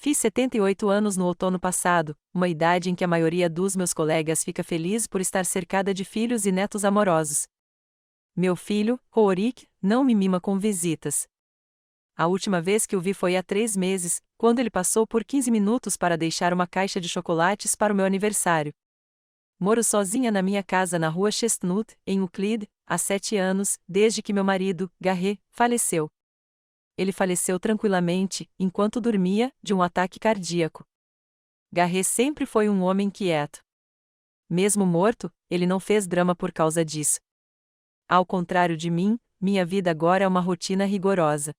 Fiz 78 anos no outono passado, uma idade em que a maioria dos meus colegas fica feliz por estar cercada de filhos e netos amorosos. Meu filho, Rorik, não me mima com visitas. A última vez que o vi foi há 3 meses, quando ele passou por 15 minutos para deixar uma caixa de chocolates para o meu aniversário. Moro sozinha na minha casa na rua Chestnut, em Euclid, há 7 anos, desde que meu marido, Garret, faleceu. Ele faleceu tranquilamente, enquanto dormia, de um ataque cardíaco. Garret sempre foi um homem quieto. Mesmo morto, ele não fez drama por causa disso. Ao contrário de mim, minha vida agora é uma rotina rigorosa.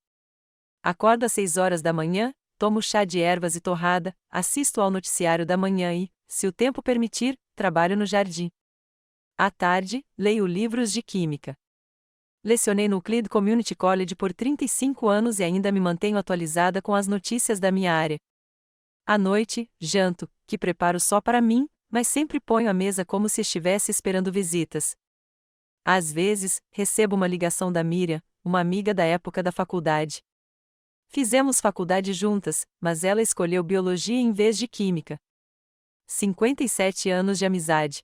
Acordo às 6 horas da manhã, tomo chá de ervas e torrada, assisto ao noticiário da manhã e, se o tempo permitir, trabalho no jardim. À tarde, leio livros de química. Lecionei no Euclid Community College por 35 anos e ainda me mantenho atualizada com as notícias da minha área. À noite, janto, que preparo só para mim, mas sempre ponho à mesa como se estivesse esperando visitas. Às vezes, recebo uma ligação da Miriam, uma amiga da época da faculdade. Fizemos faculdade juntas, mas ela escolheu biologia em vez de química. 57 anos de amizade.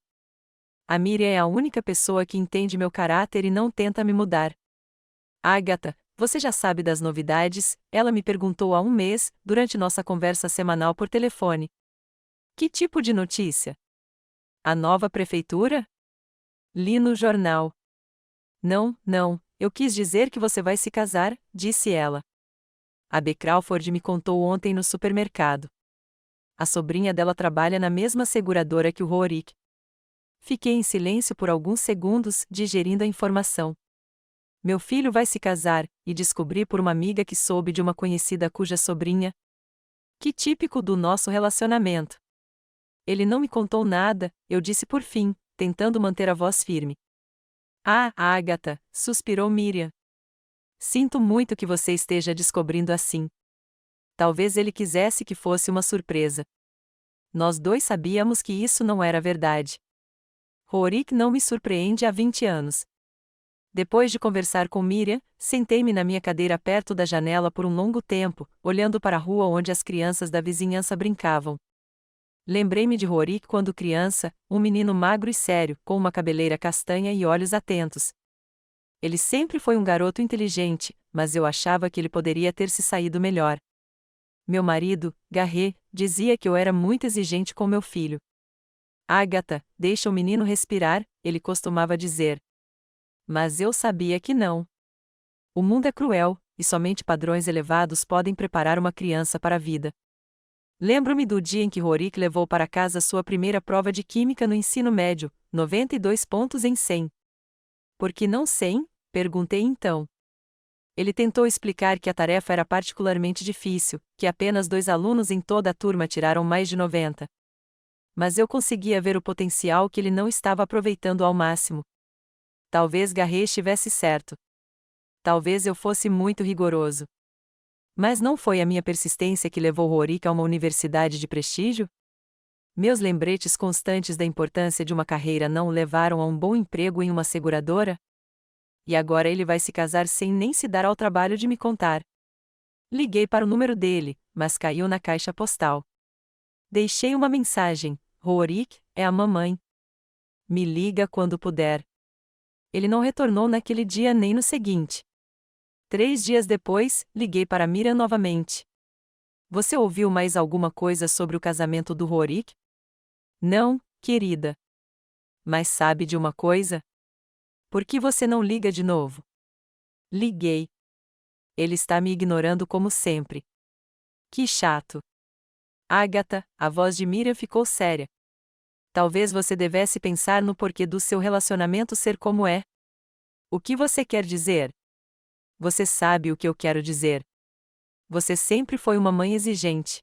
A Miriam é a única pessoa que entende meu caráter e não tenta me mudar. Agatha, você já sabe das novidades? Ela me perguntou há um mês, durante nossa conversa semanal por telefone. Que tipo de notícia? A nova prefeitura? Li no jornal. Não, eu quis dizer que você vai se casar, disse ela. A B. Crawford me contou ontem no supermercado. A sobrinha dela trabalha na mesma seguradora que o Rorik. Fiquei em silêncio por alguns segundos, digerindo a informação. Meu filho vai se casar, e descobri por uma amiga que soube de uma conhecida cuja sobrinha. Que típico do nosso relacionamento. Ele não me contou nada, eu disse por fim, tentando manter a voz firme. Ah, Agatha, suspirou Miriam. Sinto muito que você esteja descobrindo assim. Talvez ele quisesse que fosse uma surpresa. Nós dois sabíamos que isso não era verdade. Rorik não me surpreende há 20 anos. Depois de conversar com Miriam, sentei-me na minha cadeira perto da janela por um longo tempo, olhando para a rua onde as crianças da vizinhança brincavam. Lembrei-me de Rorik quando criança, um menino magro e sério, com uma cabeleira castanha e olhos atentos. Ele sempre foi um garoto inteligente, mas eu achava que ele poderia ter se saído melhor. Meu marido, Garret, dizia que eu era muito exigente com meu filho. Agatha, deixa o menino respirar, ele costumava dizer. Mas eu sabia que não. O mundo é cruel, e somente padrões elevados podem preparar uma criança para a vida. Lembro-me do dia em que Rorik levou para casa sua primeira prova de química no ensino médio, 92 pontos em 100. Por que não 100? Perguntei então. Ele tentou explicar que a tarefa era particularmente difícil, que apenas 2 alunos em toda a turma tiraram mais de 90. Mas eu conseguia ver o potencial que ele não estava aproveitando ao máximo. Talvez Garret estivesse certo. Talvez eu fosse muito rigoroso. Mas não foi a minha persistência que levou Rorik a uma universidade de prestígio? Meus lembretes constantes da importância de uma carreira não o levaram a um bom emprego em uma seguradora? E agora ele vai se casar sem nem se dar ao trabalho de me contar. Liguei para o número dele, mas caiu na caixa postal. Deixei uma mensagem: Rorik, é a mamãe. Me liga quando puder. Ele não retornou naquele dia nem no seguinte. 3 dias depois, liguei para Miriam novamente. Você ouviu mais alguma coisa sobre o casamento do Rorik? Não, querida. Mas sabe de uma coisa? Por que você não liga de novo? Liguei. Ele está me ignorando como sempre. Que chato. Agatha, a voz de Miriam ficou séria. Talvez você devesse pensar no porquê do seu relacionamento ser como é. O que você quer dizer? Você sabe o que eu quero dizer. Você sempre foi uma mãe exigente.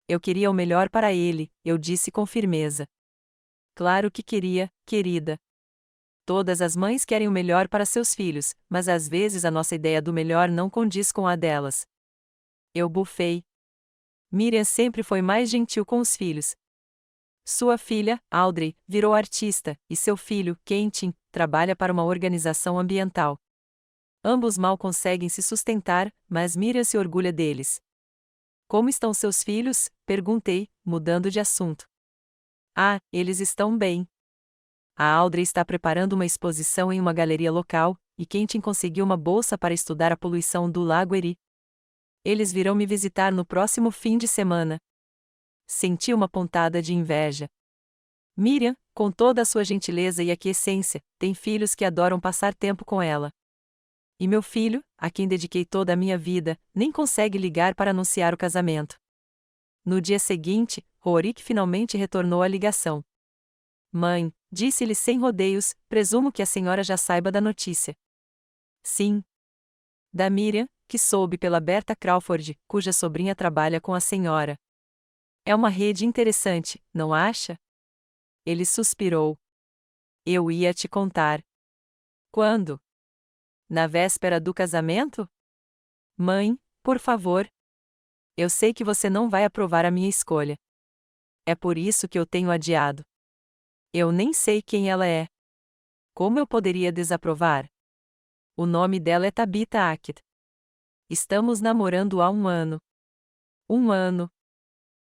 Eu queria o melhor para ele, eu disse com firmeza. Claro que queria, querida. Todas as mães querem o melhor para seus filhos, mas às vezes a nossa ideia do melhor não condiz com a delas. Eu bufei. Miriam sempre foi mais gentil com os filhos. Sua filha, Audrey, virou artista, e seu filho, Quentin, trabalha para uma organização ambiental. Ambos mal conseguem se sustentar, mas Miriam se orgulha deles. Como estão seus filhos? Perguntei, mudando de assunto. Ah, eles estão bem. A Audrey está preparando uma exposição em uma galeria local, e Quentin conseguiu uma bolsa para estudar a poluição do Lago Erie. Eles virão me visitar no próximo fim de semana. Senti uma pontada de inveja. Miriam, com toda a sua gentileza e aquiescência, tem filhos que adoram passar tempo com ela. E meu filho, a quem dediquei toda a minha vida, nem consegue ligar para anunciar o casamento. No dia seguinte, Rorik finalmente retornou à ligação. Mãe, disse-lhe sem rodeios, presumo que a senhora já saiba da notícia. Sim. Da Miriam, que soube pela Berta Crawford, cuja sobrinha trabalha com a senhora. É uma rede interessante, não acha? Ele suspirou. Eu ia te contar. Quando? Na véspera do casamento? Mãe, por favor. Eu sei que você não vai aprovar a minha escolha. É por isso que eu tenho adiado. Eu nem sei quem ela é. Como eu poderia desaprovar? O nome dela é Tabitha Hackett. Estamos namorando há 1 ano. 1 ano.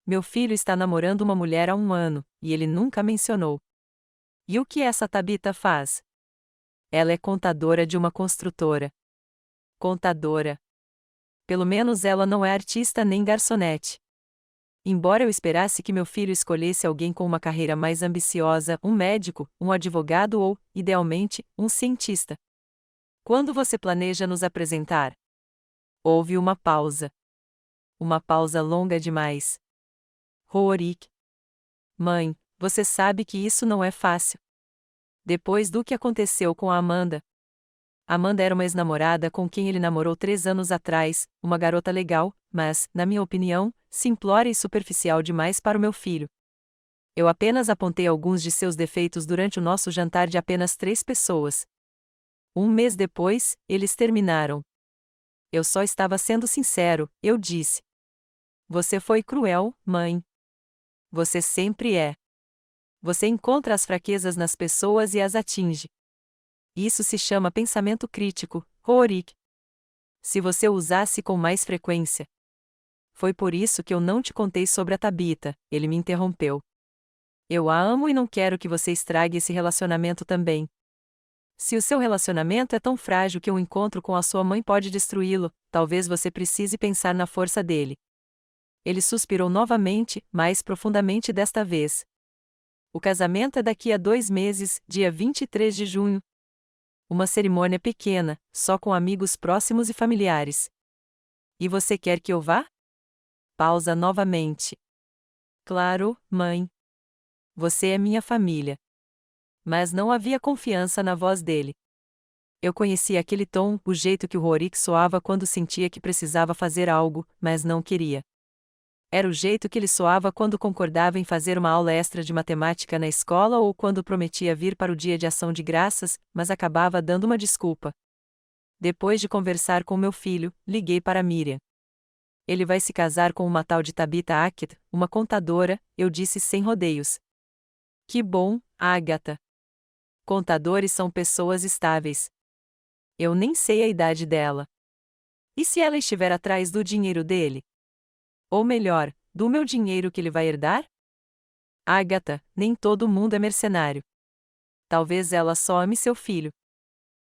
Meu filho está namorando uma mulher há 1 ano, e ele nunca mencionou. E o que essa Tabitha faz? Ela é contadora de uma construtora. Contadora. Pelo menos ela não é artista nem garçonete. Embora eu esperasse que meu filho escolhesse alguém com uma carreira mais ambiciosa, um médico, um advogado ou, idealmente, um cientista. Quando você planeja nos apresentar? Houve uma pausa. Uma pausa longa demais. Rorik. Mãe, você sabe que isso não é fácil. Depois do que aconteceu com a Amanda. Amanda era uma ex-namorada com quem ele namorou 3 anos atrás, uma garota legal, mas, na minha opinião, simplória e superficial demais para o meu filho. Eu apenas apontei alguns de seus defeitos durante o nosso jantar de apenas 3 pessoas. 1 mês depois, eles terminaram. Eu só estava sendo sincero, eu disse. Você foi cruel, mãe. Você sempre é. Você encontra as fraquezas nas pessoas e as atinge. Isso se chama pensamento crítico, Rorik. Se você o usasse com mais frequência. Foi por isso que eu não te contei sobre a Tabitha, ele me interrompeu. Eu a amo e não quero que você estrague esse relacionamento também. Se o seu relacionamento é tão frágil que um encontro com a sua mãe pode destruí-lo, talvez você precise pensar na força dele. Ele suspirou novamente, mais profundamente desta vez. O casamento é daqui a 2 meses, dia 23 de junho. Uma cerimônia pequena, só com amigos próximos e familiares. E você quer que eu vá? Pausa novamente. Claro, mãe. Você é minha família. Mas não havia confiança na voz dele. Eu conhecia aquele tom, o jeito que o Rorik soava quando sentia que precisava fazer algo, mas não queria. Era o jeito que ele soava quando concordava em fazer uma aula extra de matemática na escola ou quando prometia vir para o dia de ação de graças, mas acabava dando uma desculpa. Depois de conversar com meu filho, liguei para Miriam. Ele vai se casar com uma tal de Tabitha Hackett, uma contadora, eu disse sem rodeios. Que bom, Agatha. Contadores são pessoas estáveis. Eu nem sei a idade dela. E se ela estiver atrás do dinheiro dele? Ou melhor, do meu dinheiro que ele vai herdar? Agatha, nem todo mundo é mercenário. Talvez ela só ame seu filho.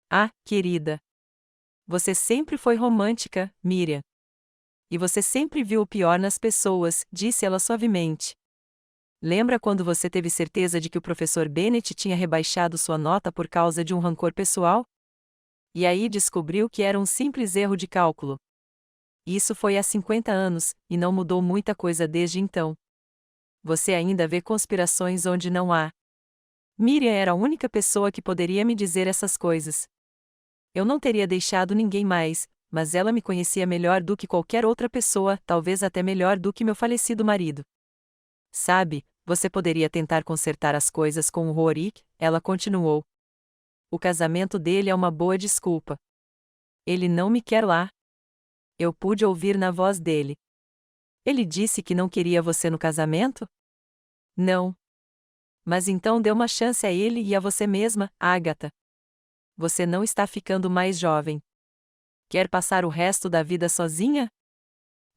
Ah, querida. Você sempre foi romântica, Miriam. E você sempre viu o pior nas pessoas, disse ela suavemente. Lembra quando você teve certeza de que o professor Bennett tinha rebaixado sua nota por causa de um rancor pessoal? E aí descobriu que era um simples erro de cálculo. Isso foi há 50 anos, e não mudou muita coisa desde então. Você ainda vê conspirações onde não há. Miriam era a única pessoa que poderia me dizer essas coisas. Eu não teria deixado ninguém mais, mas ela me conhecia melhor do que qualquer outra pessoa, talvez até melhor do que meu falecido marido. Sabe, você poderia tentar consertar as coisas com o Rorik, ela continuou. O casamento dele é uma boa desculpa. Ele não me quer lá. Eu pude ouvir na voz dele. Ele disse que não queria você no casamento? Não. Mas então dê uma chance a ele e a você mesma, Agatha. Você não está ficando mais jovem. Quer passar o resto da vida sozinha?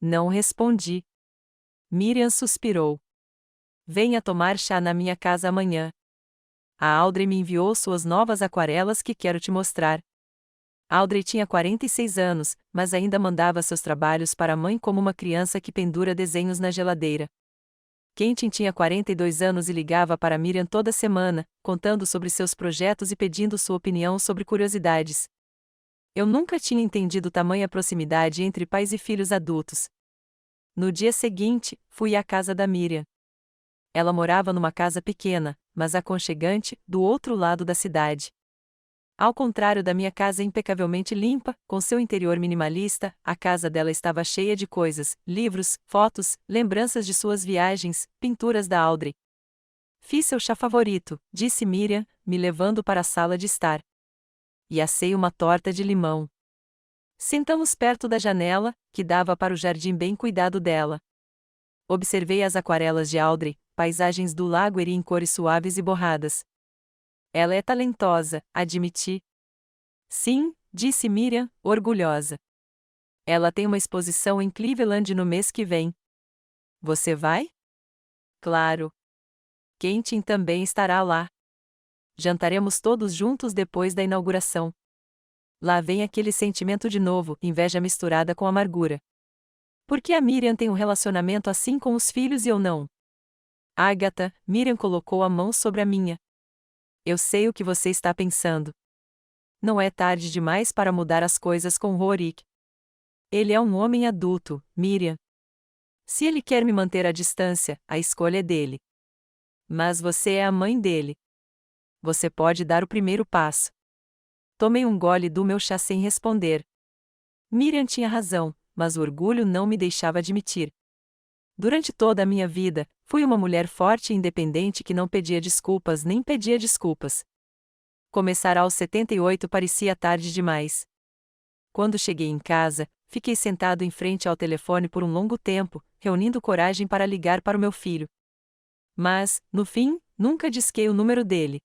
Não respondi. Miriam suspirou. Venha tomar chá na minha casa amanhã. A Audrey me enviou suas novas aquarelas que quero te mostrar. Audrey tinha 46 anos, mas ainda mandava seus trabalhos para a mãe como uma criança que pendura desenhos na geladeira. Quentin tinha 42 anos e ligava para Miriam toda semana, contando sobre seus projetos e pedindo sua opinião sobre curiosidades. Eu nunca tinha entendido tamanha proximidade entre pais e filhos adultos. No dia seguinte, fui à casa da Miriam. Ela morava numa casa pequena, mas aconchegante, do outro lado da cidade. Ao contrário da minha casa impecavelmente limpa, com seu interior minimalista, a casa dela estava cheia de coisas, livros, fotos, lembranças de suas viagens, pinturas da Audrey. Fiz seu chá favorito, disse Miriam, me levando para a sala de estar. E assei uma torta de limão. Sentamos perto da janela, que dava para o jardim bem cuidado dela. Observei as aquarelas de Audrey, paisagens do lago Erie em cores suaves e borradas. Ela é talentosa, admiti. Sim, disse Miriam, orgulhosa. Ela tem uma exposição em Cleveland no mês que vem. Você vai? Claro. Quentin também estará lá. Jantaremos todos juntos depois da inauguração. Lá vem aquele sentimento de novo, inveja misturada com amargura. Por que a Miriam tem um relacionamento assim com os filhos e eu não? Agatha, Miriam colocou a mão sobre a minha. Eu sei o que você está pensando. Não é tarde demais para mudar as coisas com Rorik. Ele é um homem adulto, Miriam. Se ele quer me manter à distância, a escolha é dele. Mas você é a mãe dele. Você pode dar o primeiro passo. Tomei um gole do meu chá sem responder. Miriam tinha razão, mas o orgulho não me deixava admitir. Durante toda a minha vida, fui uma mulher forte e independente que não pedia desculpas nem pedia desculpas. Começar aos 78 parecia tarde demais. Quando cheguei em casa, fiquei sentado em frente ao telefone por um longo tempo, reunindo coragem para ligar para o meu filho. Mas, no fim, nunca disquei o número dele.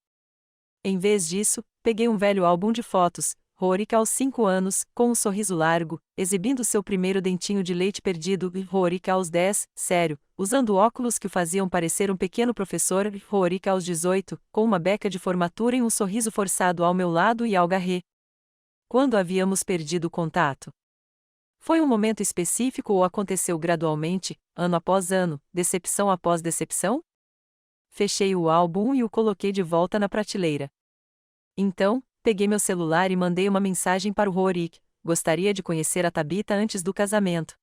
Em vez disso, peguei um velho álbum de fotos, Rorik aos 5 anos, com um sorriso largo, exibindo seu primeiro dentinho de leite perdido, e Rorik aos 10, sério, usando óculos que o faziam parecer um pequeno professor, e Rorik aos 18, com uma beca de formatura e um sorriso forçado ao meu lado e ao Garret. Quando havíamos perdido o contato? Foi um momento específico ou aconteceu gradualmente, ano após ano, decepção após decepção? Fechei o álbum e o coloquei de volta na prateleira. Então, peguei meu celular e mandei uma mensagem para o Rorik. Gostaria de conhecer a Tabita antes do casamento.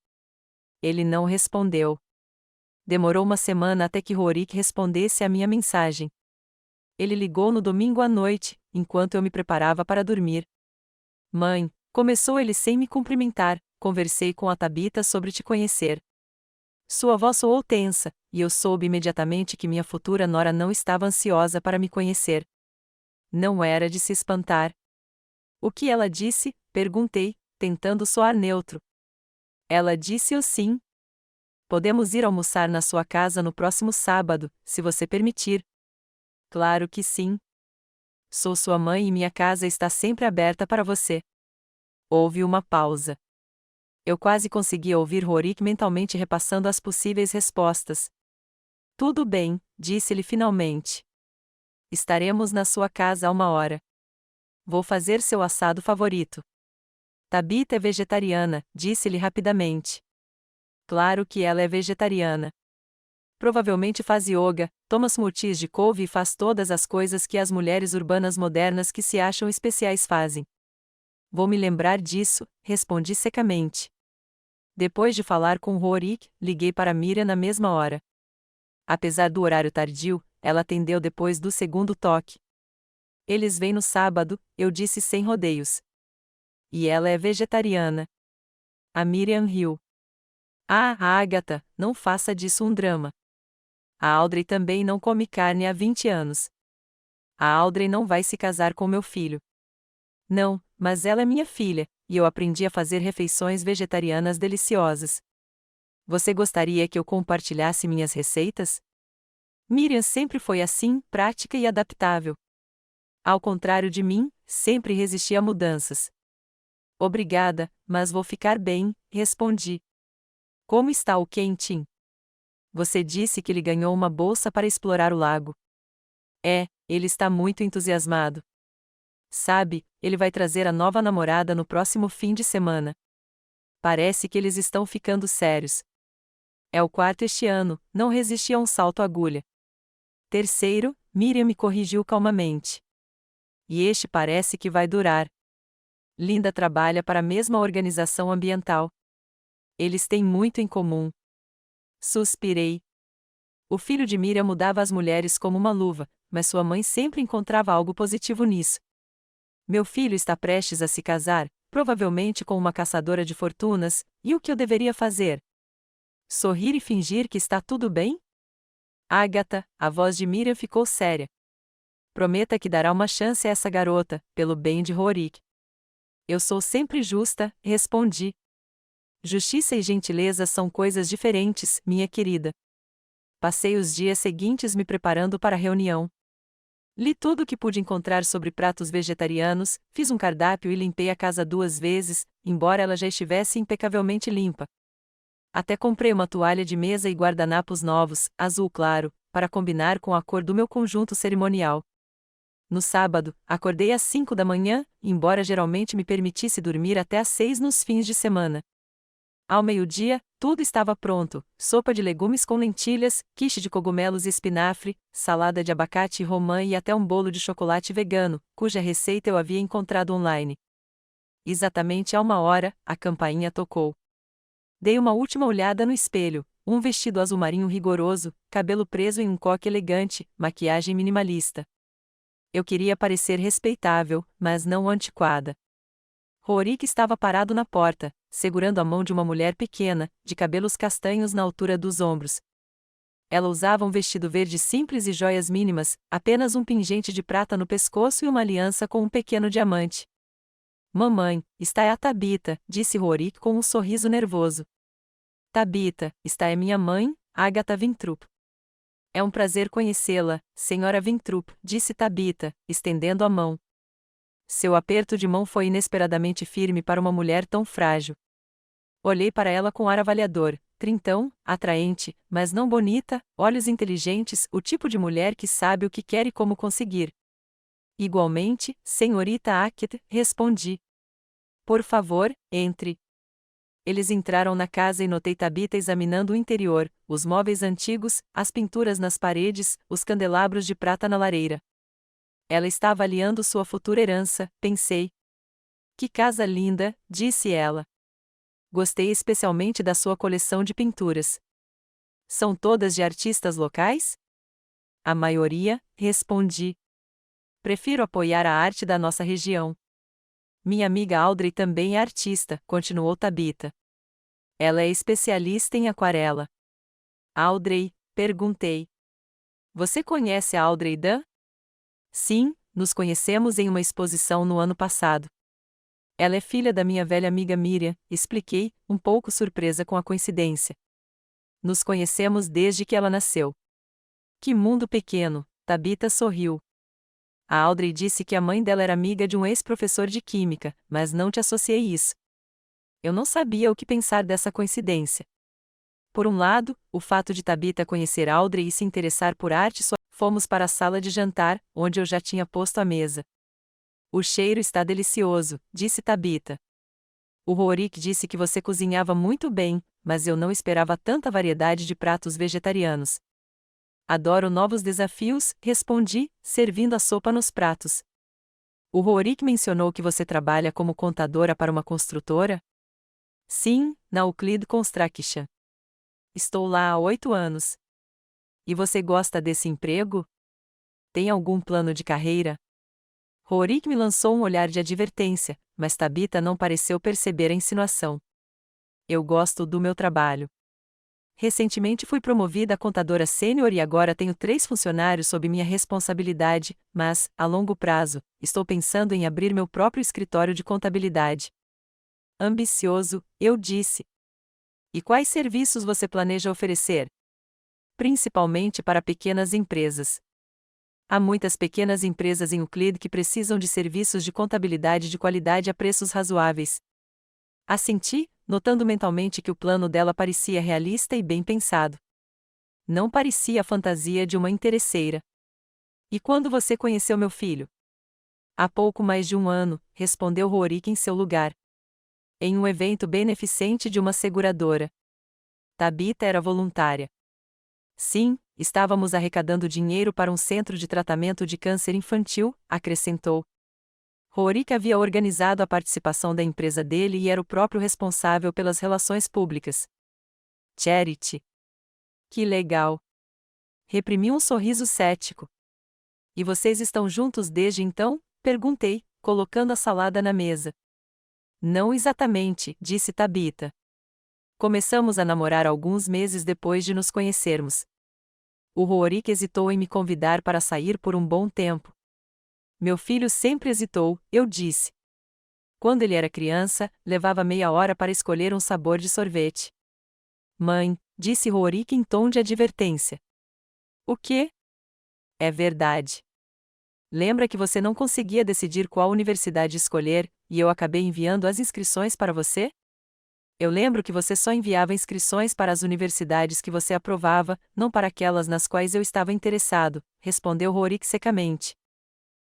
Ele não respondeu. Demorou uma semana até que Rorik respondesse à minha mensagem. Ele ligou no domingo à noite, enquanto eu me preparava para dormir. Mãe, começou ele sem me cumprimentar, conversei com a Tabita sobre te conhecer. Sua voz soou tensa, e eu soube imediatamente que minha futura nora não estava ansiosa para me conhecer. Não era de se espantar. O que ela disse? Perguntei, tentando soar neutro. Ela disse o sim. Podemos ir almoçar na sua casa no próximo sábado, se você permitir. Claro que sim. Sou sua mãe e minha casa está sempre aberta para você. Houve uma pausa. Eu quase conseguia ouvir Rorik mentalmente repassando as possíveis respostas. Tudo bem, disse-lhe finalmente. Estaremos na sua casa a 1 hora. Vou fazer seu assado favorito. Tabita é vegetariana, disse-lhe rapidamente. Claro que ela é vegetariana. Provavelmente faz yoga, toma smoothies de couve e faz todas as coisas que as mulheres urbanas modernas que se acham especiais fazem. Vou me lembrar disso, respondi secamente. Depois de falar com Rorik, liguei para Miriam na mesma hora. Apesar do horário tardio, ela atendeu depois do segundo toque. Eles vêm no sábado, eu disse sem rodeios. E ela é vegetariana. A Miriam riu. Ah, Agatha, não faça disso um drama. A Audrey também não come carne há 20 anos. A Audrey não vai se casar com meu filho. Não, mas ela é minha filha, e eu aprendi a fazer refeições vegetarianas deliciosas. Você gostaria que eu compartilhasse minhas receitas? Miriam sempre foi assim, prática e adaptável. Ao contrário de mim, sempre resisti a mudanças. Obrigada, mas vou ficar bem, respondi. Como está o Quentin? Você disse que ele ganhou uma bolsa para explorar o lago. Ele está muito entusiasmado. Sabe, ele vai trazer a nova namorada no próximo fim de semana. Parece que eles estão ficando sérios. É o quarto este ano, não resisti a um salto agulha. Terceiro, Miriam me corrigiu calmamente. E este parece que vai durar. Linda trabalha para a mesma organização ambiental. Eles têm muito em comum. Suspirei. O filho de Miriam mudava as mulheres como uma luva, mas sua mãe sempre encontrava algo positivo nisso. Meu filho está prestes a se casar, provavelmente com uma caçadora de fortunas, e o que eu deveria fazer? Sorrir e fingir que está tudo bem? Agatha, a voz de Miriam ficou séria. Prometa que dará uma chance a essa garota, pelo bem de Rorik. Eu sou sempre justa, respondi. Justiça e gentileza são coisas diferentes, minha querida. Passei os dias seguintes me preparando para a reunião. Li tudo o que pude encontrar sobre pratos vegetarianos, fiz um cardápio e limpei a casa 2 vezes, embora ela já estivesse impecavelmente limpa. Até comprei uma toalha de mesa e guardanapos novos, azul claro, para combinar com a cor do meu conjunto cerimonial. No sábado, acordei às 5 da manhã, embora geralmente me permitisse dormir até às 6 nos fins de semana. Ao meio-dia, tudo estava pronto: sopa de legumes com lentilhas, quiche de cogumelos e espinafre, salada de abacate e romã e até um bolo de chocolate vegano, cuja receita eu havia encontrado online. Exatamente a 1 hora, a campainha tocou. Dei uma última olhada no espelho: um vestido azul marinho rigoroso, cabelo preso em um coque elegante, maquiagem minimalista. Eu queria parecer respeitável, mas não antiquada. Rorik estava parado na porta, segurando a mão de uma mulher pequena, de cabelos castanhos na altura dos ombros. Ela usava um vestido verde simples e joias mínimas, apenas um pingente de prata no pescoço e uma aliança com um pequeno diamante. Mamãe, está é a Tabitha, disse Rorik com um sorriso nervoso. Tabitha, está é minha mãe, Agatha Winthrop. É um prazer conhecê-la, senhora Winthrop, disse Tabitha, estendendo a mão. Seu aperto de mão foi inesperadamente firme para uma mulher tão frágil. Olhei para ela com ar avaliador, trintão, atraente, mas não bonita, olhos inteligentes, o tipo de mulher que sabe o que quer e como conseguir. Igualmente, senhorita Hackett, respondi. Por favor, entre. Eles entraram na casa e notei Tabitha examinando o interior, os móveis antigos, as pinturas nas paredes, os candelabros de prata na lareira. Ela está avaliando sua futura herança, pensei. Que casa linda, disse ela. Gostei especialmente da sua coleção de pinturas. São todas de artistas locais? A maioria, respondi. Prefiro apoiar a arte da nossa região. Minha amiga Audrey também é artista, continuou Tabitha. Ela é especialista em aquarela. Audrey, perguntei. Você conhece a Audrey Dunn? Sim, nos conhecemos em uma exposição no ano passado. Ela é filha da minha velha amiga Miriam, expliquei, um pouco surpresa com a coincidência. Nos conhecemos desde que ela nasceu. Que mundo pequeno, Tabitha sorriu. A Audrey disse que a mãe dela era amiga de um ex-professor de química, mas não te associei isso. Eu não sabia o que pensar dessa coincidência. Por um lado, o fato de Tabitha conhecer Audrey e se interessar por arte só. Fomos para a sala de jantar, onde eu já tinha posto a mesa. O cheiro está delicioso, disse Tabitha. O Rorik disse que você cozinhava muito bem, mas eu não esperava tanta variedade de pratos vegetarianos. Adoro novos desafios, respondi, servindo a sopa nos pratos. O Rorik mencionou que você trabalha como contadora para uma construtora? Sim, na Euclid Construction. Estou lá há 8 anos. E você gosta desse emprego? Tem algum plano de carreira? Rorik me lançou um olhar de advertência, mas Tabitha não pareceu perceber a insinuação. Eu gosto do meu trabalho. Recentemente fui promovida a contadora sênior e agora tenho 3 funcionários sob minha responsabilidade, mas, a longo prazo, estou pensando em abrir meu próprio escritório de contabilidade. Ambicioso, eu disse. E quais serviços você planeja oferecer? Principalmente para pequenas empresas. Há muitas pequenas empresas em Euclid que precisam de serviços de contabilidade de qualidade a preços razoáveis. Assenti, notando mentalmente que o plano dela parecia realista e bem pensado. Não parecia a fantasia de uma interesseira. E quando você conheceu meu filho? Há pouco mais de um ano, respondeu Rorik em seu lugar. Em um evento beneficente de uma seguradora. Tabita era voluntária. Sim, estávamos arrecadando dinheiro para um centro de tratamento de câncer infantil, acrescentou. Rorik havia organizado a participação da empresa dele e era o próprio responsável pelas relações públicas. Charity. Que legal. Reprimi um sorriso cético. E vocês estão juntos desde então? Perguntei, colocando a salada na mesa. Não exatamente, disse Tabita. Começamos a namorar alguns meses depois de nos conhecermos. O Rorik hesitou em me convidar para sair por um bom tempo. Meu filho sempre hesitou, eu disse. Quando ele era criança, levava meia hora para escolher um sabor de sorvete. Mãe, disse Rorik em tom de advertência. O quê? É verdade. Lembra que você não conseguia decidir qual universidade escolher, e eu acabei enviando as inscrições para você? Eu lembro que você só enviava inscrições para as universidades que você aprovava, não para aquelas nas quais eu estava interessado, respondeu Rorik secamente.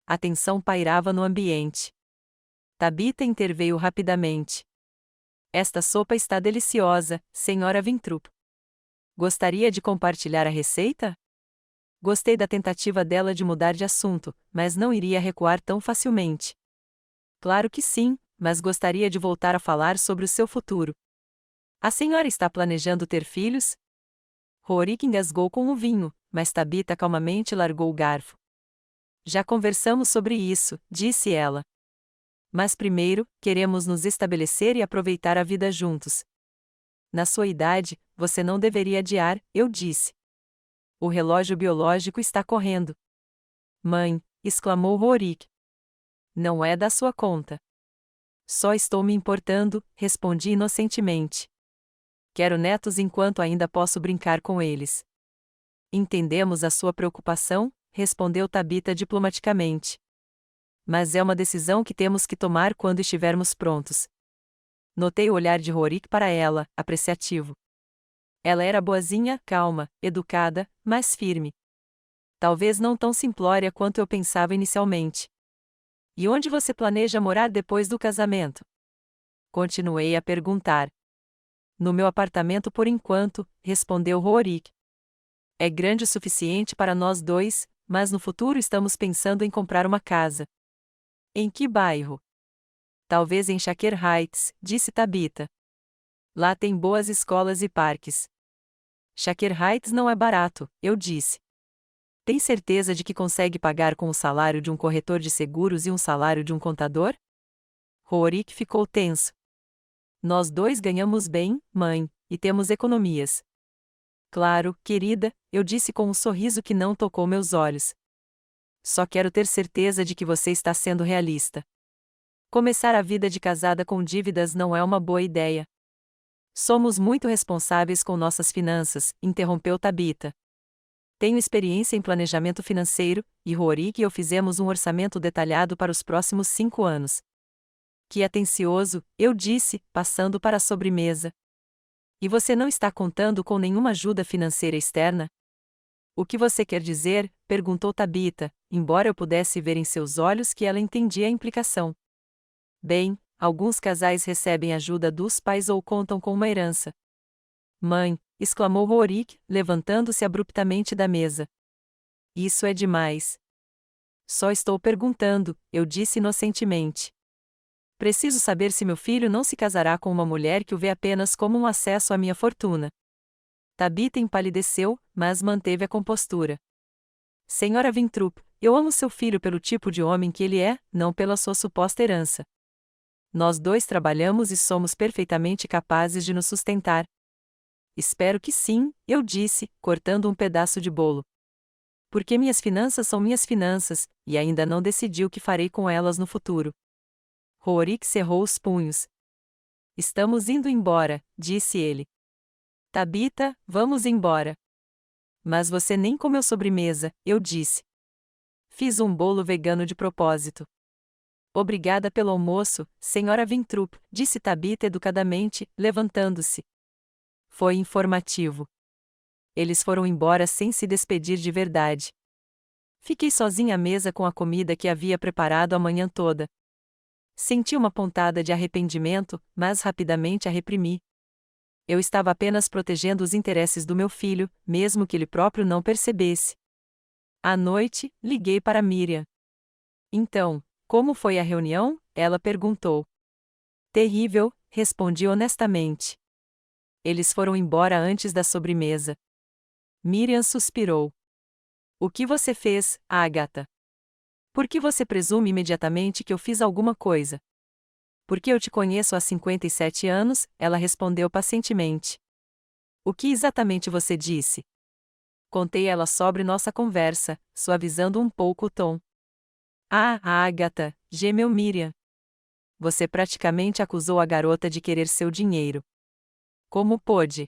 A tensão pairava no ambiente. Tabita interveio rapidamente. Esta sopa está deliciosa, Sra. Winthrop. Gostaria de compartilhar a receita? Gostei da tentativa dela de mudar de assunto, mas não iria recuar tão facilmente. Claro que sim, mas gostaria de voltar a falar sobre o seu futuro. A senhora está planejando ter filhos? Rorik engasgou com o vinho, mas Tabita calmamente largou o garfo. Já conversamos sobre isso, disse ela. Mas primeiro, queremos nos estabelecer e aproveitar a vida juntos. Na sua idade, você não deveria adiar, eu disse. O relógio biológico está correndo. Mãe, exclamou Rorik. Não é da sua conta. Só estou me importando, respondi inocentemente. Quero netos enquanto ainda posso brincar com eles. Entendemos a sua preocupação, respondeu Tabita diplomaticamente. Mas é uma decisão que temos que tomar quando estivermos prontos. Notei o olhar de Rorik para ela, apreciativo. Ela era boazinha, calma, educada, mas firme. Talvez não tão simplória quanto eu pensava inicialmente. E onde você planeja morar depois do casamento? Continuei a perguntar. No meu apartamento por enquanto, respondeu Rorik. É grande o suficiente para nós dois, mas no futuro estamos pensando em comprar uma casa. Em que bairro? Talvez em Shaker Heights, disse Tabita. Lá tem boas escolas e parques. Shaker Heights não é barato, eu disse. Tem certeza de que consegue pagar com o salário de um corretor de seguros e um salário de um contador? Rorik ficou tenso. Nós dois ganhamos bem, mãe, e temos economias. Claro, querida, eu disse com um sorriso que não tocou meus olhos. Só quero ter certeza de que você está sendo realista. Começar a vida de casada com dívidas não é uma boa ideia. Somos muito responsáveis com nossas finanças, interrompeu Tabita. Tenho experiência em planejamento financeiro, e Rorik e eu fizemos um orçamento detalhado para os próximos 5 anos. Que atencioso, eu disse, passando para a sobremesa. E você não está contando com nenhuma ajuda financeira externa? O que você quer dizer? Perguntou Tabita, embora eu pudesse ver em seus olhos que ela entendia a implicação. Bem, alguns casais recebem ajuda dos pais ou contam com uma herança. Mãe, exclamou Rorik, levantando-se abruptamente da mesa. Isso é demais. Só estou perguntando, eu disse inocentemente. Preciso saber se meu filho não se casará com uma mulher que o vê apenas como um acesso à minha fortuna. Tabita empalideceu, mas manteve a compostura. Senhora Winthrop, eu amo seu filho pelo tipo de homem que ele é, não pela sua suposta herança. Nós dois trabalhamos e somos perfeitamente capazes de nos sustentar. Espero que sim, eu disse, cortando um pedaço de bolo. Porque minhas finanças são minhas finanças, e ainda não decidi o que farei com elas no futuro. Rorik cerrou os punhos. Estamos indo embora, disse ele. Tabita, vamos embora. Mas você nem comeu sobremesa, eu disse. Fiz um bolo vegano de propósito. Obrigada pelo almoço, senhora Winthrop, disse Tabitha educadamente, levantando-se. Foi informativo. Eles foram embora sem se despedir de verdade. Fiquei sozinha à mesa com a comida que havia preparado a manhã toda. Senti uma pontada de arrependimento, mas rapidamente a reprimi. Eu estava apenas protegendo os interesses do meu filho, mesmo que ele próprio não percebesse. À noite, liguei para Miriam. Então, como foi a reunião? Ela perguntou. Terrível, respondi honestamente. Eles foram embora antes da sobremesa. Miriam suspirou. O que você fez, Agatha? Por que você presume imediatamente que eu fiz alguma coisa? Porque eu te conheço há 57 anos, ela respondeu pacientemente. O que exatamente você disse? Contei ela sobre nossa conversa, suavizando um pouco o tom. Ah, Agatha, gemeu Miriam. Você praticamente acusou a garota de querer seu dinheiro. Como pôde?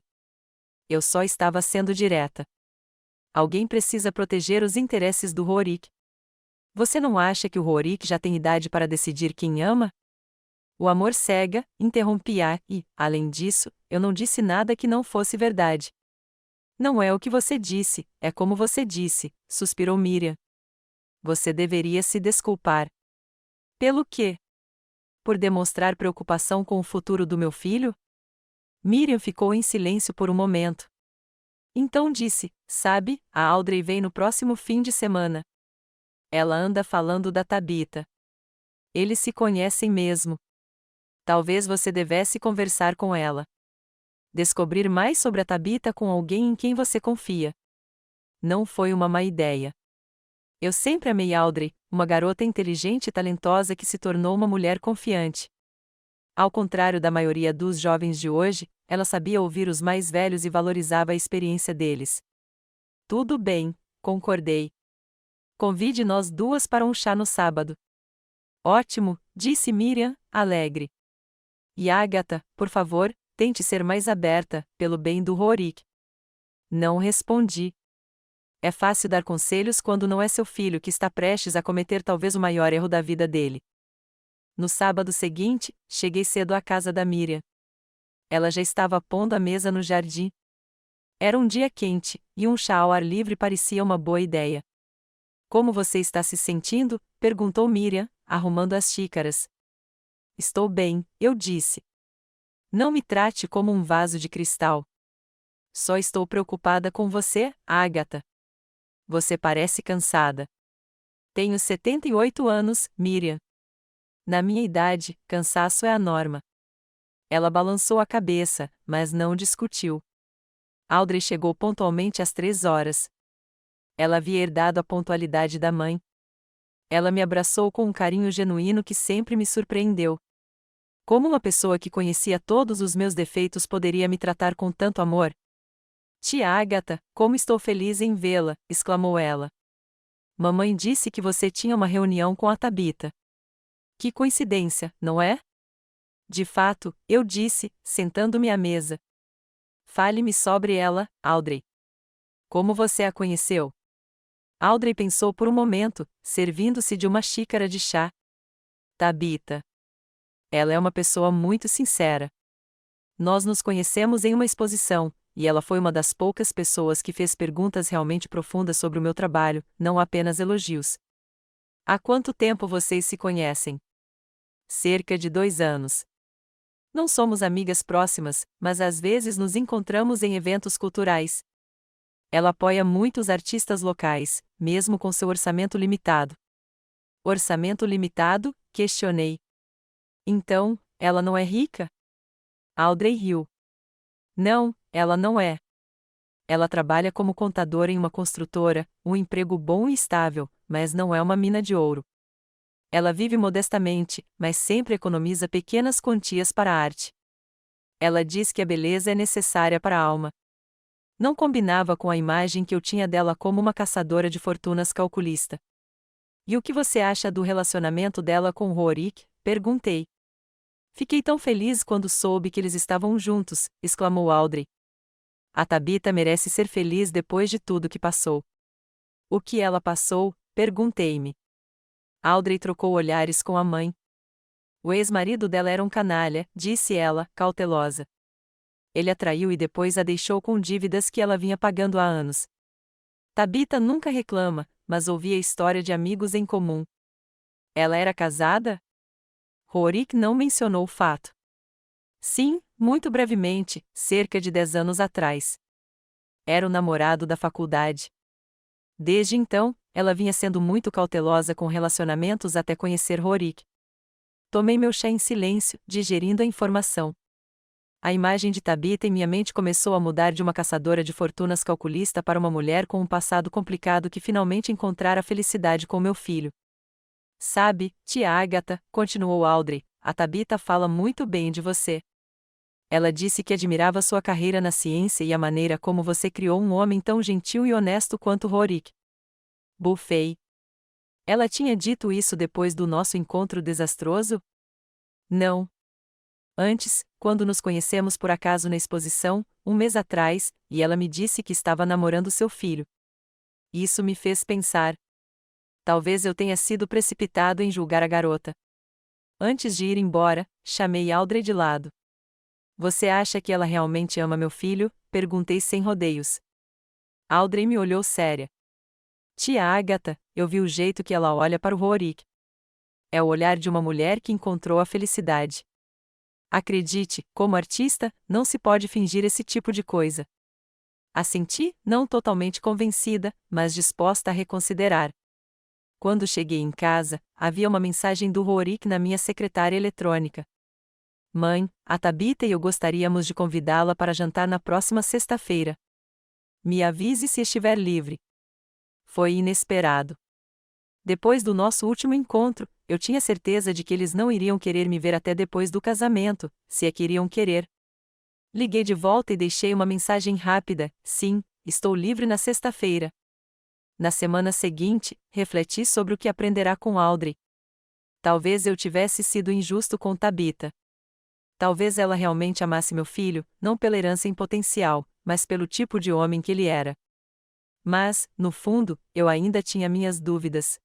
Eu só estava sendo direta. Alguém precisa proteger os interesses do Rorik. Você não acha que o Rorik já tem idade para decidir quem ama? O amor cega, interrompi-a, e, além disso, eu não disse nada que não fosse verdade. Não é o que você disse, é como você disse, suspirou Miriam. Você deveria se desculpar. Pelo quê? Por demonstrar preocupação com o futuro do meu filho? Miriam ficou em silêncio por um momento. Então disse, sabe, a Audrey vem no próximo fim de semana. Ela anda falando da Tabitha. Eles se conhecem mesmo. Talvez você devesse conversar com ela. Descobrir mais sobre a Tabitha com alguém em quem você confia. Não foi uma má ideia. Eu sempre amei Audrey, uma garota inteligente e talentosa que se tornou uma mulher confiante. Ao contrário da maioria dos jovens de hoje, ela sabia ouvir os mais velhos e valorizava a experiência deles. Tudo bem, concordei. Convide nós duas para um chá no sábado. Ótimo, disse Miriam, alegre. E Agatha, por favor, tente ser mais aberta, pelo bem do Rorik. Não respondi. É fácil dar conselhos quando não é seu filho que está prestes a cometer talvez o maior erro da vida dele. No sábado seguinte, cheguei cedo à casa da Miriam. Ela já estava pondo a mesa no jardim. Era um dia quente, e um chá ao ar livre parecia uma boa ideia. Como você está se sentindo? Perguntou Miriam, arrumando as xícaras. Estou bem, eu disse. Não me trate como um vaso de cristal. Só estou preocupada com você, Agatha. Você parece cansada. Tenho 78 anos, Miriam. Na minha idade, cansaço é a norma. Ela balançou a cabeça, mas não discutiu. Audrey chegou pontualmente às 3 horas. Ela havia herdado a pontualidade da mãe. Ela me abraçou com um carinho genuíno que sempre me surpreendeu. Como uma pessoa que conhecia todos os meus defeitos poderia me tratar com tanto amor? Tia Agatha, como estou feliz em vê-la, exclamou ela. Mamãe disse que você tinha uma reunião com a Tabitha. Que coincidência, não é? De fato, eu disse, sentando-me à mesa. Fale-me sobre ela, Audrey. Como você a conheceu? Audrey pensou por um momento, servindo-se de uma xícara de chá. Tabitha. Ela é uma pessoa muito sincera. Nós nos conhecemos em uma exposição, e ela foi uma das poucas pessoas que fez perguntas realmente profundas sobre o meu trabalho, não apenas elogios. Há quanto tempo vocês se conhecem? Cerca de 2 anos. Não somos amigas próximas, mas às vezes nos encontramos em eventos culturais. Ela apoia muito os artistas locais, mesmo com seu orçamento limitado. Orçamento limitado? Questionei. Então, ela não é rica? Audrey riu. Não, ela não é. Ela trabalha como contadora em uma construtora, um emprego bom e estável, mas não é uma mina de ouro. Ela vive modestamente, mas sempre economiza pequenas quantias para a arte. Ela diz que a beleza é necessária para a alma. Não combinava com a imagem que eu tinha dela como uma caçadora de fortunas calculista. E o que você acha do relacionamento dela com Rorik? Perguntei. Fiquei tão feliz quando soube que eles estavam juntos, exclamou Audrey. A Tabitha merece ser feliz depois de tudo que passou. O que ela passou? Perguntei-me. Audrey trocou olhares com a mãe. O ex-marido dela era um canalha, disse ela, cautelosa. Ele a traiu e depois a deixou com dívidas que ela vinha pagando há anos. Tabitha nunca reclama, mas ouvia história de amigos em comum. Ela era casada? Rorik não mencionou o fato. Sim, muito brevemente, cerca de 10 anos atrás. Era o namorado da faculdade. Desde então, ela vinha sendo muito cautelosa com relacionamentos até conhecer Rorik. Tomei meu chá em silêncio, digerindo a informação. A imagem de Tabitha em minha mente começou a mudar de uma caçadora de fortunas calculista para uma mulher com um passado complicado que finalmente encontrara a felicidade com meu filho. Sabe, tia Agatha, continuou Audrey, a Tabitha fala muito bem de você. Ela disse que admirava sua carreira na ciência e a maneira como você criou um homem tão gentil e honesto quanto Rorik. Bufei. Ela tinha dito isso depois do nosso encontro desastroso? Não. Antes, quando nos conhecemos por acaso na exposição, um mês atrás, e ela me disse que estava namorando seu filho. Isso me fez pensar. Talvez eu tenha sido precipitado em julgar a garota. Antes de ir embora, chamei Audrey de lado. Você acha que ela realmente ama meu filho? Perguntei sem rodeios. Audrey me olhou séria. Tia Agatha, eu vi o jeito que ela olha para o Rorik. É o olhar de uma mulher que encontrou a felicidade. Acredite, como artista, não se pode fingir esse tipo de coisa. Assenti, não totalmente convencida, mas disposta a reconsiderar. Quando cheguei em casa, havia uma mensagem do Rorik na minha secretária eletrônica. Mãe, a Tabitha e eu gostaríamos de convidá-la para jantar na próxima sexta-feira. Me avise se estiver livre. Foi inesperado. Depois do nosso último encontro, eu tinha certeza de que eles não iriam querer me ver até depois do casamento, se é que iriam querer. Liguei de volta e deixei uma mensagem rápida: sim, estou livre na sexta-feira. Na semana seguinte, refleti sobre o que aprenderá com Audrey. Talvez eu tivesse sido injusto com Tabitha. Talvez ela realmente amasse meu filho, não pela herança em potencial, mas pelo tipo de homem que ele era. Mas, no fundo, eu ainda tinha minhas dúvidas.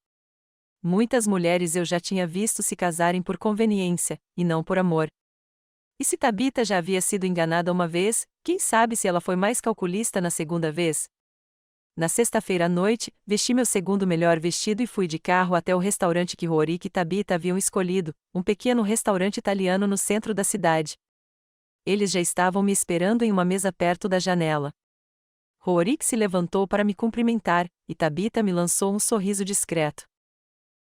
Muitas mulheres eu já tinha visto se casarem por conveniência, e não por amor. E se Tabitha já havia sido enganada uma vez, quem sabe se ela foi mais calculista na segunda vez? Na sexta-feira à noite, vesti meu segundo melhor vestido e fui de carro até o restaurante que Rorik e Tabitha haviam escolhido, um pequeno restaurante italiano no centro da cidade. Eles já estavam me esperando em uma mesa perto da janela. Rorik se levantou para me cumprimentar, e Tabitha me lançou um sorriso discreto.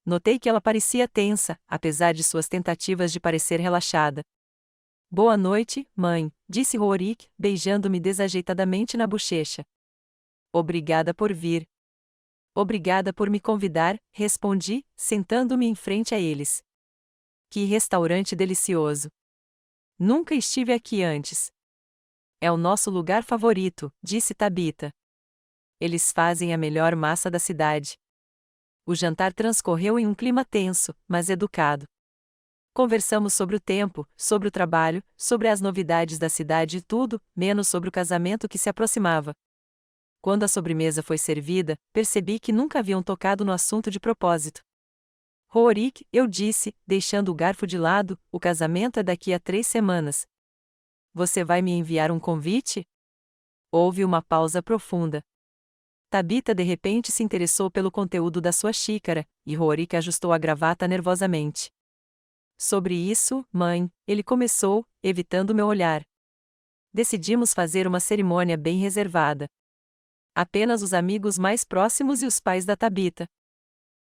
Notei que ela parecia tensa, apesar de suas tentativas de parecer relaxada. Boa noite, mãe, disse Rorik, beijando-me desajeitadamente na bochecha. Obrigada por vir. Obrigada por me convidar, respondi, sentando-me em frente a eles. Que restaurante delicioso. Nunca estive aqui antes. É o nosso lugar favorito, disse Tabitha. Eles fazem a melhor massa da cidade. O jantar transcorreu em um clima tenso, mas educado. Conversamos sobre o tempo, sobre o trabalho, sobre as novidades da cidade e tudo, menos sobre o casamento que se aproximava. Quando a sobremesa foi servida, percebi que nunca haviam tocado no assunto de propósito. Rorik, eu disse, deixando o garfo de lado, o casamento é daqui a 3 semanas. Você vai me enviar um convite? Houve uma pausa profunda. Tabitha de repente se interessou pelo conteúdo da sua xícara, e Rorik ajustou a gravata nervosamente. Sobre isso, mãe, ele começou, evitando meu olhar. Decidimos fazer uma cerimônia bem reservada. Apenas os amigos mais próximos e os pais da Tabitha.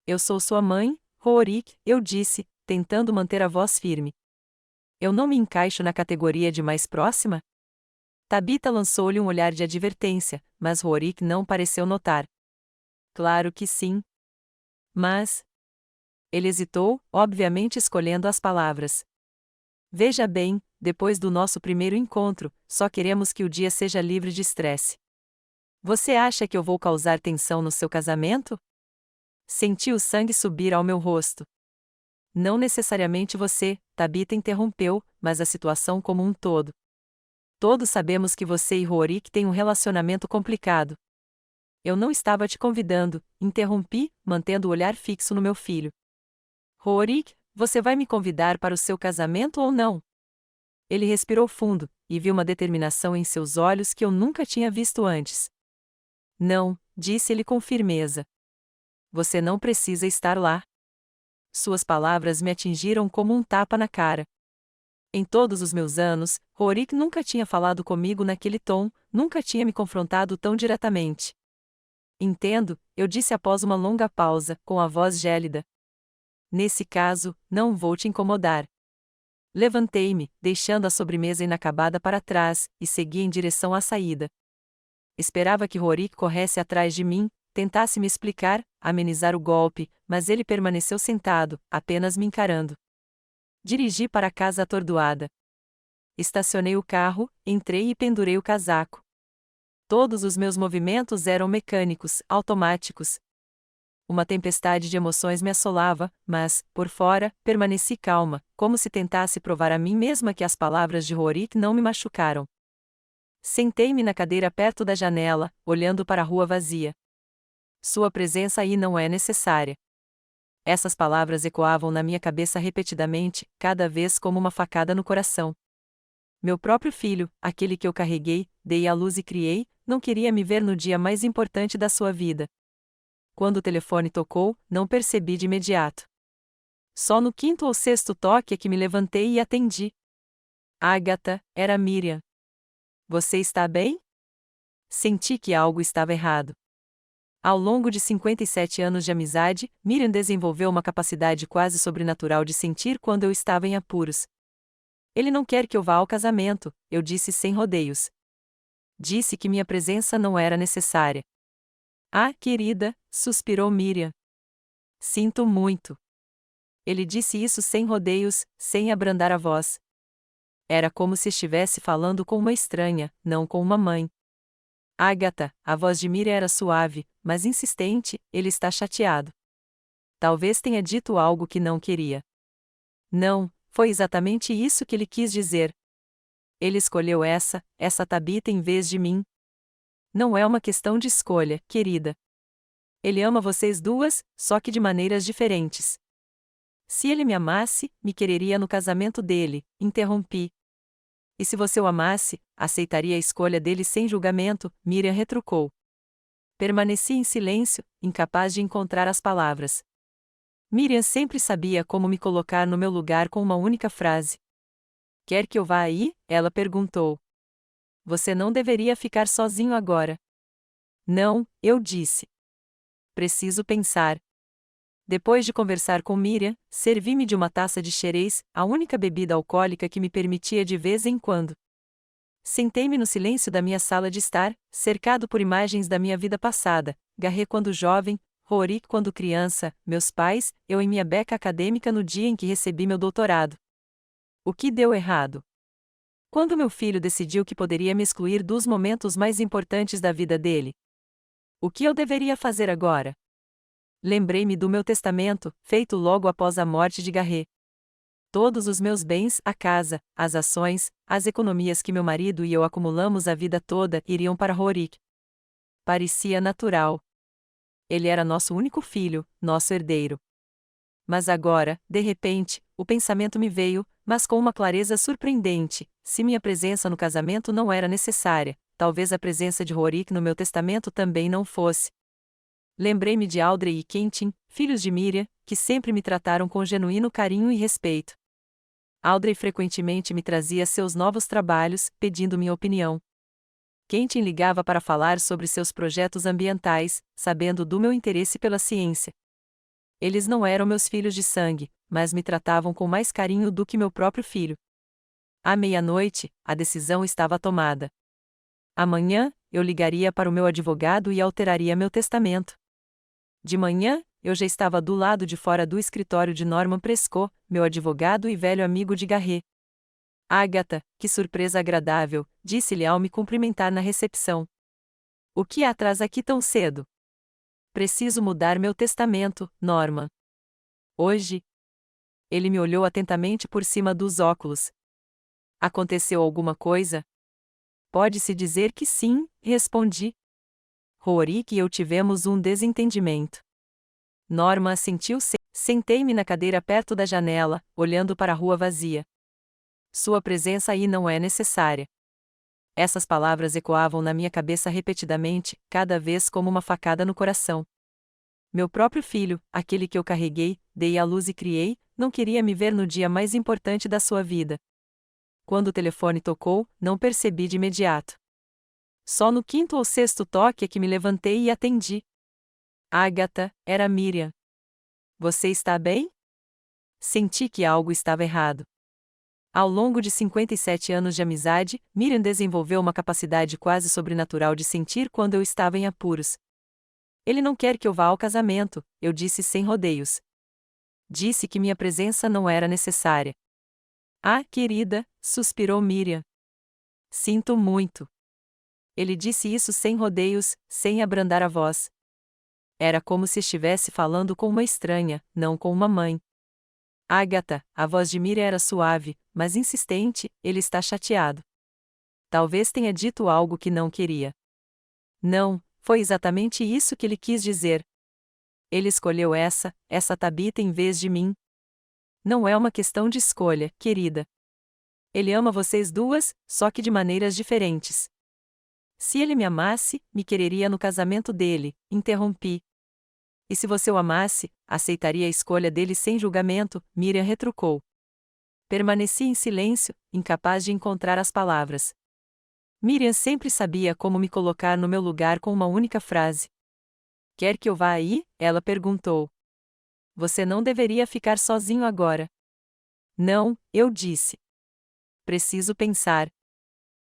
Eu sou sua mãe, Rorik, eu disse, tentando manter a voz firme. Eu não me encaixo na categoria de mais próxima? Tabitha lançou-lhe um olhar de advertência, mas Rorik não pareceu notar. Claro que sim. Mas... Ele hesitou, obviamente escolhendo as palavras. Veja bem, depois do nosso primeiro encontro, só queremos que o dia seja livre de estresse. Você acha que eu vou causar tensão no seu casamento? Senti o sangue subir ao meu rosto. Não necessariamente você, Tabitha interrompeu, mas a situação como um todo. Todos sabemos que você e Rorik têm um relacionamento complicado. Eu não estava te convidando, interrompi, mantendo o olhar fixo no meu filho. Rorik, você vai me convidar para o seu casamento ou não? Ele respirou fundo, e vi uma determinação em seus olhos que eu nunca tinha visto antes. Não, disse ele com firmeza. Você não precisa estar lá. Suas palavras me atingiram como um tapa na cara. Em todos os meus anos, Rorik nunca tinha falado comigo naquele tom, nunca tinha me confrontado tão diretamente. Entendo, eu disse após uma longa pausa, com a voz gélida. Nesse caso, não vou te incomodar. Levantei-me, deixando a sobremesa inacabada para trás, e segui em direção à saída. Esperava que Rorik corresse atrás de mim, tentasse me explicar, amenizar o golpe, mas ele permaneceu sentado, apenas me encarando. Dirigi para a casa atordoada. Estacionei o carro, entrei e pendurei o casaco. Todos os meus movimentos eram mecânicos, automáticos. Uma tempestade de emoções me assolava, mas, por fora, permaneci calma, como se tentasse provar a mim mesma que as palavras de Rorik não me machucaram. Sentei-me na cadeira perto da janela, olhando para a rua vazia. Sua presença aí não é necessária. Essas palavras ecoavam na minha cabeça repetidamente, cada vez como uma facada no coração. Meu próprio filho, aquele que eu carreguei, dei à luz e criei, não queria me ver no dia mais importante da sua vida. Quando o telefone tocou, não percebi de imediato. Só no quinto ou sexto toque é que me levantei e atendi. Agatha, era Miriam. Você está bem? Senti que algo estava errado. Ao longo de 57 anos de amizade, Miriam desenvolveu uma capacidade quase sobrenatural de sentir quando eu estava em apuros. Ele não quer que eu vá ao casamento, eu disse sem rodeios. Disse que minha presença não era necessária. Ah, querida, suspirou Miriam. Sinto muito. Ele disse isso sem rodeios, sem abrandar a voz. Era como se estivesse falando com uma estranha, não com uma mãe. Agatha, a voz de Miriam era suave, mas insistente, ele está chateado. Talvez tenha dito algo que não queria. Não, foi exatamente isso que ele quis dizer. Ele escolheu essa Tabita em vez de mim. Não é uma questão de escolha, querida. Ele ama vocês duas, só que de maneiras diferentes. Se ele me amasse, me quereria no casamento dele, interrompi. E se você o amasse, aceitaria a escolha dele sem julgamento, Miriam retrucou. Permaneci em silêncio, incapaz de encontrar as palavras. Miriam sempre sabia como me colocar no meu lugar com uma única frase. Quer que eu vá aí? Ela perguntou. Você não deveria ficar sozinho agora. Não, eu disse. Preciso pensar. Depois de conversar com Miriam, servi-me de uma taça de xerez, a única bebida alcoólica que me permitia de vez em quando. Sentei-me no silêncio da minha sala de estar, cercado por imagens da minha vida passada, Garré quando jovem, Rorik quando criança, meus pais, eu em minha beca acadêmica no dia em que recebi meu doutorado. O que deu errado? Quando meu filho decidiu que poderia me excluir dos momentos mais importantes da vida dele? O que eu deveria fazer agora? Lembrei-me do meu testamento, feito logo após a morte de Garré. Todos os meus bens, a casa, as ações, as economias que meu marido e eu acumulamos a vida toda, iriam para Rorik. Parecia natural. Ele era nosso único filho, nosso herdeiro. Mas agora, de repente, o pensamento me veio, mas com uma clareza surpreendente: se minha presença no casamento não era necessária, talvez a presença de Rorik no meu testamento também não fosse. Lembrei-me de Audrey e Quentin, filhos de Miriam, que sempre me trataram com genuíno carinho e respeito. Audrey frequentemente me trazia seus novos trabalhos, pedindo minha opinião. Quentin ligava para falar sobre seus projetos ambientais, sabendo do meu interesse pela ciência. Eles não eram meus filhos de sangue, mas me tratavam com mais carinho do que meu próprio filho. À meia-noite, a decisão estava tomada. Amanhã, eu ligaria para o meu advogado e alteraria meu testamento. De manhã, eu já estava do lado de fora do escritório de Norman Prescott, meu advogado e velho amigo de Garré. Agatha, que surpresa agradável, disse-lhe ao me cumprimentar na recepção. O que a traz aqui tão cedo? Preciso mudar meu testamento, Norman. Hoje? Ele me olhou atentamente por cima dos óculos. Aconteceu alguma coisa? Pode-se dizer que sim, respondi. Rorik e eu tivemos um desentendimento. Norma assentiu Sentei-me na cadeira perto da janela, olhando para a rua vazia. Sua presença aí não é necessária. Essas palavras ecoavam na minha cabeça repetidamente, cada vez como uma facada no coração. Meu próprio filho, aquele que eu carreguei, dei à luz e criei, não queria me ver no dia mais importante da sua vida. Quando o telefone tocou, não percebi de imediato. Só no quinto ou sexto toque é que me levantei e atendi. Agatha, era Miriam. Você está bem? Senti que algo estava errado. Ao longo de 57 anos de amizade, Miriam desenvolveu uma capacidade quase sobrenatural de sentir quando eu estava em apuros. Ele não quer que eu vá ao casamento, eu disse sem rodeios. Disse que minha presença não era necessária. Ah, querida, suspirou Miriam. Sinto muito. Ele disse isso sem rodeios, sem abrandar a voz. Era como se estivesse falando com uma estranha, não com uma mãe. Agatha, a voz de Miriam era suave, mas insistente, ele está chateado. Talvez tenha dito algo que não queria. Não, foi exatamente isso que ele quis dizer. Ele escolheu essa Tabita em vez de mim. Não é uma questão de escolha, querida. Ele ama vocês duas, só que de maneiras diferentes. Se ele me amasse, me quereria no casamento dele, interrompi. E se você o amasse, aceitaria a escolha dele sem julgamento, Miriam retrucou. Permaneci em silêncio, incapaz de encontrar as palavras. Miriam sempre sabia como me colocar no meu lugar com uma única frase. Quer que eu vá aí? Ela perguntou. Você não deveria ficar sozinho agora. Não, eu disse. Preciso pensar.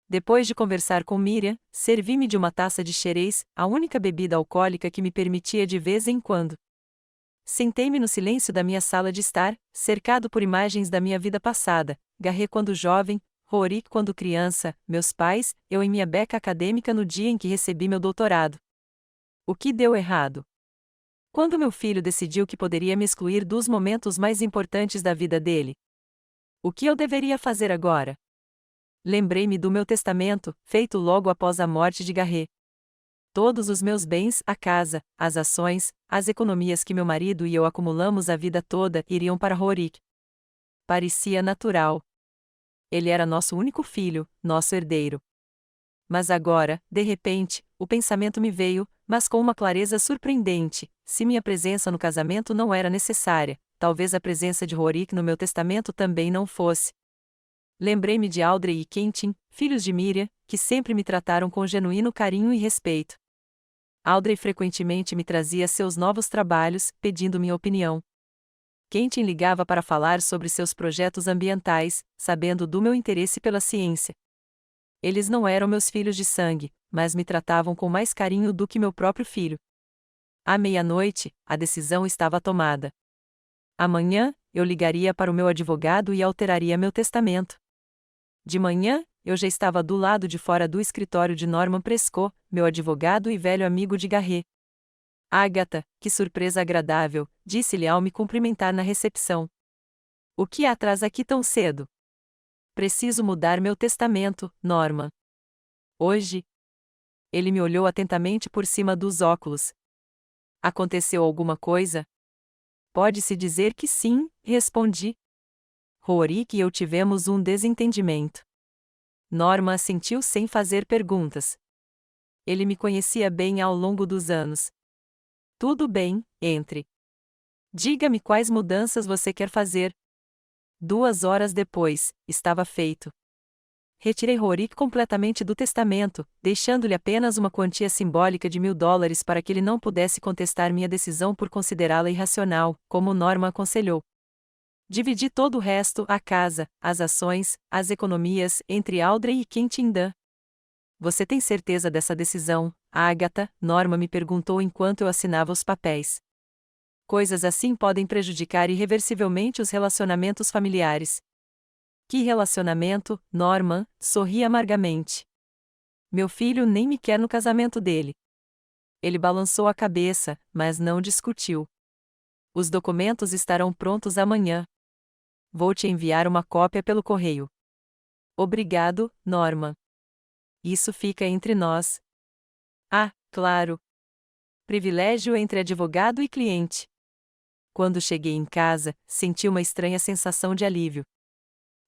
Depois de conversar com Miriam, servi-me de uma taça de xerez, a única bebida alcoólica que me permitia de vez em quando. Sentei-me no silêncio da minha sala de estar, cercado por imagens da minha vida passada, Garré quando jovem, Rorik quando criança, meus pais, eu em minha beca acadêmica no dia em que recebi meu doutorado. O que deu errado? Quando meu filho decidiu que poderia me excluir dos momentos mais importantes da vida dele? O que eu deveria fazer agora? Lembrei-me do meu testamento, feito logo após a morte de Garré. Todos os meus bens, a casa, as ações, as economias que meu marido e eu acumulamos a vida toda, iriam para Rorik. Parecia natural. Ele era nosso único filho, nosso herdeiro. Mas agora, de repente, o pensamento me veio, mas com uma clareza surpreendente: se minha presença no casamento não era necessária, talvez a presença de Rorik no meu testamento também não fosse. Lembrei-me de Audrey e Quentin, filhos de Miriam, que sempre me trataram com genuíno carinho e respeito. Audrey frequentemente me trazia seus novos trabalhos, pedindo minha opinião. Quentin ligava para falar sobre seus projetos ambientais, sabendo do meu interesse pela ciência. Eles não eram meus filhos de sangue, mas me tratavam com mais carinho do que meu próprio filho. À meia-noite, a decisão estava tomada. Amanhã, eu ligaria para o meu advogado e alteraria meu testamento. De manhã, eu já estava do lado de fora do escritório de Norman Prescott, meu advogado e velho amigo de Garré. Agatha, que surpresa agradável, disse-lhe ao me cumprimentar na recepção. O que a traz aqui tão cedo? Preciso mudar meu testamento, Norman. Hoje? Ele me olhou atentamente por cima dos óculos. Aconteceu alguma coisa? Pode-se dizer que sim, respondi. Rorik e eu tivemos um desentendimento. Norman assentiu sem fazer perguntas. Ele me conhecia bem ao longo dos anos. Tudo bem, entre. Diga-me quais mudanças você quer fazer. 2 horas depois, estava feito. Retirei Rorik completamente do testamento, deixando-lhe apenas uma quantia simbólica de $1000 para que ele não pudesse contestar minha decisão por considerá-la irracional, como Norman aconselhou. Dividi todo o resto, a casa, as ações, as economias, entre Audrey e Quentin Dunn. Você tem certeza dessa decisão, Agatha? Norma me perguntou enquanto eu assinava os papéis. Coisas assim podem prejudicar irreversivelmente os relacionamentos familiares. Que relacionamento, Norman? Sorri amargamente. Meu filho nem me quer no casamento dele. Ele balançou a cabeça, mas não discutiu. Os documentos estarão prontos amanhã. Vou te enviar uma cópia pelo correio. Obrigado, Norman. Isso fica entre nós. Ah, claro. Privilégio entre advogado e cliente. Quando cheguei em casa, senti uma estranha sensação de alívio.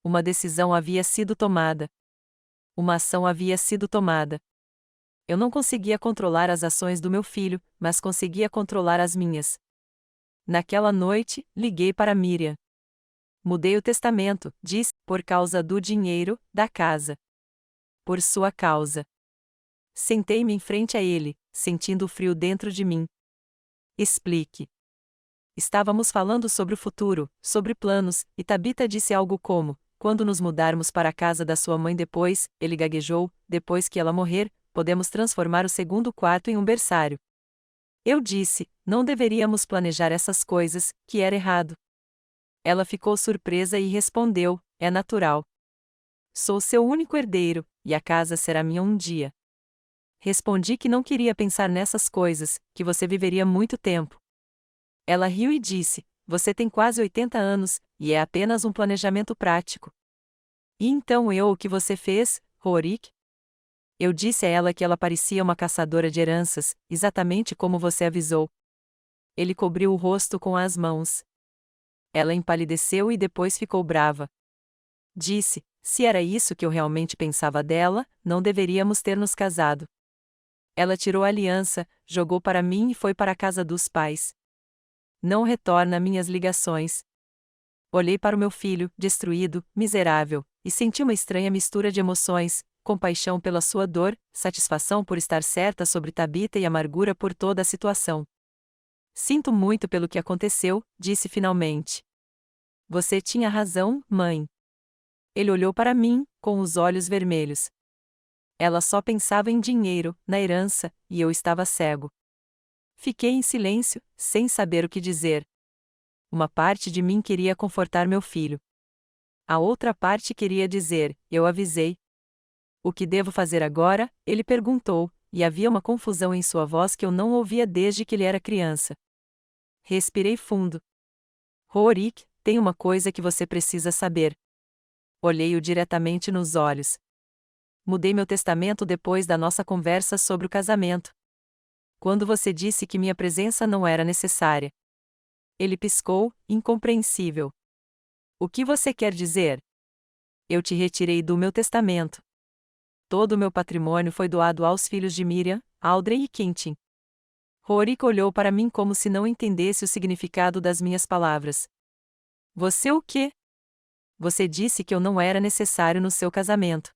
Uma decisão havia sido tomada. Uma ação havia sido tomada. Eu não conseguia controlar as ações do meu filho, mas conseguia controlar as minhas. Naquela noite, liguei para Miriam. Mudei o testamento, disse, por causa do dinheiro, da casa. Por sua causa. Sentei-me em frente a ele, sentindo o frio dentro de mim. Explique. Estávamos falando sobre o futuro, sobre planos, e Tabita disse algo como: quando nos mudarmos para a casa da sua mãe depois, ele gaguejou, depois que ela morrer, podemos transformar o segundo quarto em um berçário. Eu disse, não deveríamos planejar essas coisas, que era errado. Ela ficou surpresa e respondeu, é natural. Sou seu único herdeiro, e a casa será minha um dia. Respondi que não queria pensar nessas coisas, que você viveria muito tempo. Ela riu e disse, você tem quase 80 anos, e é apenas um planejamento prático. E então o que você fez, Rorik? Eu disse a ela que ela parecia uma caçadora de heranças, exatamente como você avisou. Ele cobriu o rosto com as mãos. Ela empalideceu e depois ficou brava. Disse, se era isso que eu realmente pensava dela, não deveríamos ter nos casado. Ela tirou a aliança, jogou para mim e foi para a casa dos pais. Não retorna minhas ligações. Olhei para o meu filho, destruído, miserável, e senti uma estranha mistura de emoções, compaixão pela sua dor, satisfação por estar certa sobre Tabita e amargura por toda a situação. Sinto muito pelo que aconteceu, disse finalmente. Você tinha razão, mãe. Ele olhou para mim, com os olhos vermelhos. Ela só pensava em dinheiro, na herança, e eu estava cego. Fiquei em silêncio, sem saber o que dizer. Uma parte de mim queria confortar meu filho. A outra parte queria dizer, eu avisei. O que devo fazer agora? Ele perguntou, e havia uma confusão em sua voz que eu não ouvia desde que ele era criança. Respirei fundo. Rorik, tem uma coisa que você precisa saber. Olhei-o diretamente nos olhos. Mudei meu testamento depois da nossa conversa sobre o casamento. Quando você disse que minha presença não era necessária. Ele piscou, incompreensível. O que você quer dizer? Eu te retirei do meu testamento. Todo o meu patrimônio foi doado aos filhos de Miriam, Audrey e Quentin. Rorik olhou para mim como se não entendesse o significado das minhas palavras. Você o quê? Você disse que eu não era necessário no seu casamento.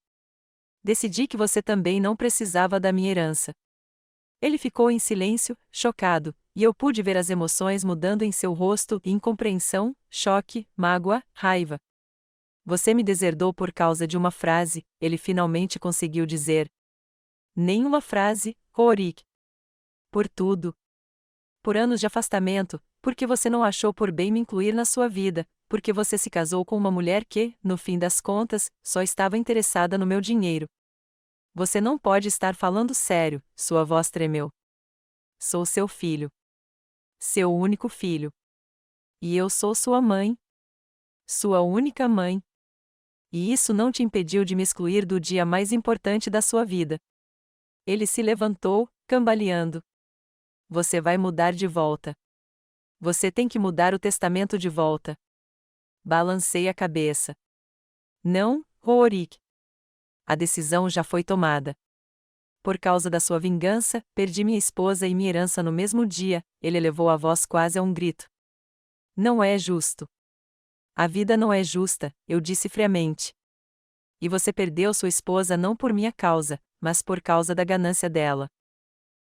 Decidi que você também não precisava da minha herança. Ele ficou em silêncio, chocado, e eu pude ver as emoções mudando em seu rosto: incompreensão, choque, mágoa, raiva. Você me deserdou por causa de uma frase, ele finalmente conseguiu dizer. Nenhuma frase, Rorik. Por tudo. Por anos de afastamento, porque você não achou por bem me incluir na sua vida, porque você se casou com uma mulher que, no fim das contas, só estava interessada no meu dinheiro. Você não pode estar falando sério, sua voz tremeu. Sou seu filho. Seu único filho. E eu sou sua mãe. Sua única mãe. E isso não te impediu de me excluir do dia mais importante da sua vida. Ele se levantou, cambaleando. Você vai mudar de volta. Você tem que mudar o testamento de volta. Balancei a cabeça. Não, Rorik. A decisão já foi tomada. Por causa da sua vingança, perdi minha esposa e minha herança no mesmo dia, ele elevou a voz quase a um grito. Não é justo. A vida não é justa, eu disse friamente. E você perdeu sua esposa não por minha causa, mas por causa da ganância dela.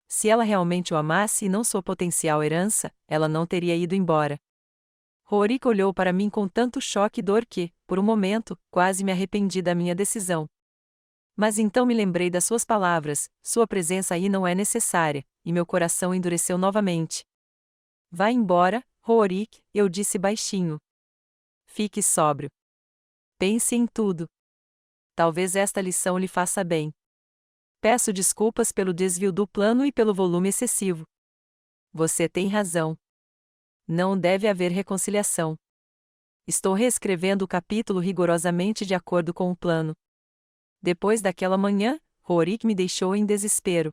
Se ela realmente o amasse e não sua potencial herança, ela não teria ido embora. Rorik olhou para mim com tanto choque e dor que, por um momento, quase me arrependi da minha decisão. Mas então me lembrei das suas palavras, sua presença aí não é necessária, e meu coração endureceu novamente. Vá embora, Rorik, eu disse baixinho. Fique sóbrio. Pense em tudo. Talvez esta lição lhe faça bem. Peço desculpas pelo desvio do plano e pelo volume excessivo. Você tem razão. Não deve haver reconciliação. Estou reescrevendo o capítulo rigorosamente de acordo com o plano. Depois daquela manhã, Rorik me deixou em desespero.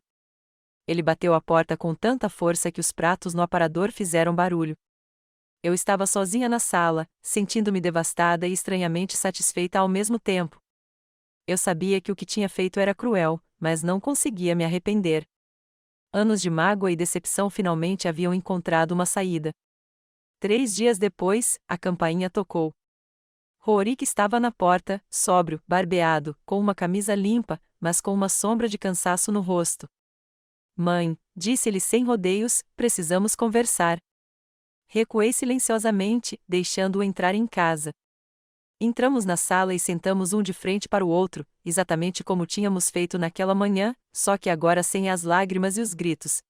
Ele bateu a porta com tanta força que os pratos no aparador fizeram barulho. Eu estava sozinha na sala, sentindo-me devastada e estranhamente satisfeita ao mesmo tempo. Eu sabia que o que tinha feito era cruel, mas não conseguia me arrepender. Anos de mágoa e decepção finalmente haviam encontrado uma saída. 3 dias depois, a campainha tocou. Rorik estava na porta, sóbrio, barbeado, com uma camisa limpa, mas com uma sombra de cansaço no rosto. Mãe, disse-lhe sem rodeios, precisamos conversar. Recuei silenciosamente, deixando-o entrar em casa. Entramos na sala e sentamos um de frente para o outro, exatamente como tínhamos feito naquela manhã, só que agora sem as lágrimas e os gritos.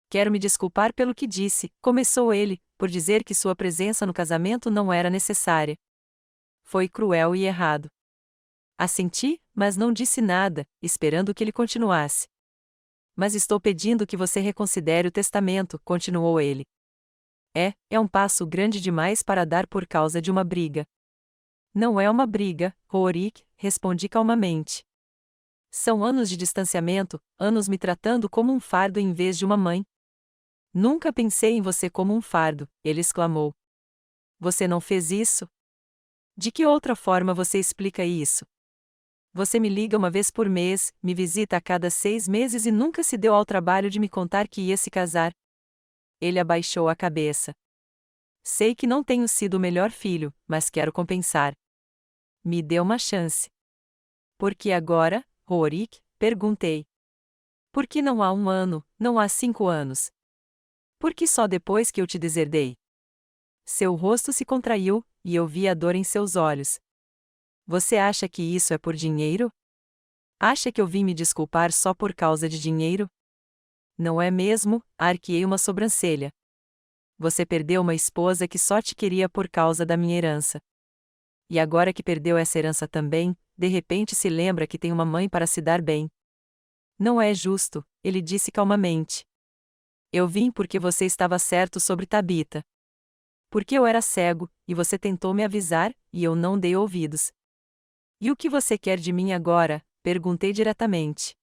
Quero me desculpar pelo que disse, começou ele, por dizer que sua presença no casamento não era necessária. Foi cruel e errado. Assenti, mas não disse nada, esperando que ele continuasse. Mas estou pedindo que você reconsidere o testamento, continuou ele. É um passo grande demais para dar por causa de uma briga. Não é uma briga, Rorik, respondi calmamente. São anos de distanciamento, anos me tratando como um fardo em vez de uma mãe. Nunca pensei em você como um fardo, ele exclamou. Você não fez isso? De que outra forma você explica isso? Você me liga uma vez por mês, me visita a cada 6 meses e nunca se deu ao trabalho de me contar que ia se casar. Ele abaixou a cabeça. Sei que não tenho sido o melhor filho, mas quero compensar. Me dê uma chance. Por que agora, Rorik? Perguntei. Por que não há 1 ano, não há 5 anos? Por que só depois que eu te deserdei? Seu rosto se contraiu, e eu vi a dor em seus olhos. Você acha que isso é por dinheiro? Acha que eu vim me desculpar só por causa de dinheiro? Não é mesmo? Arqueei uma sobrancelha. Você perdeu uma esposa que só te queria por causa da minha herança. E agora que perdeu essa herança também, de repente se lembra que tem uma mãe para se dar bem. Não é justo, ele disse calmamente. Eu vim porque você estava certo sobre Tabita. Porque eu era cego, e você tentou me avisar, e eu não dei ouvidos. E o que você quer de mim agora? Perguntei diretamente.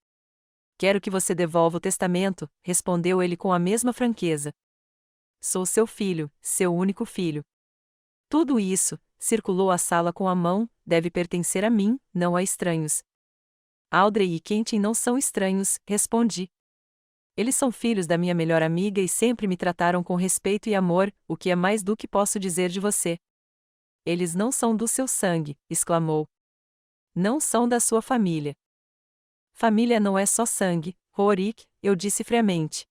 Quero que você devolva o testamento, respondeu ele com a mesma franqueza. Sou seu filho, seu único filho. Tudo isso, circulou a sala com a mão, deve pertencer a mim, não a estranhos. Audrey e Quentin não são estranhos, respondi. Eles são filhos da minha melhor amiga e sempre me trataram com respeito e amor, o que é mais do que posso dizer de você. Eles não são do seu sangue, exclamou. Não são da sua família. Família não é só sangue, Rorik, eu disse friamente.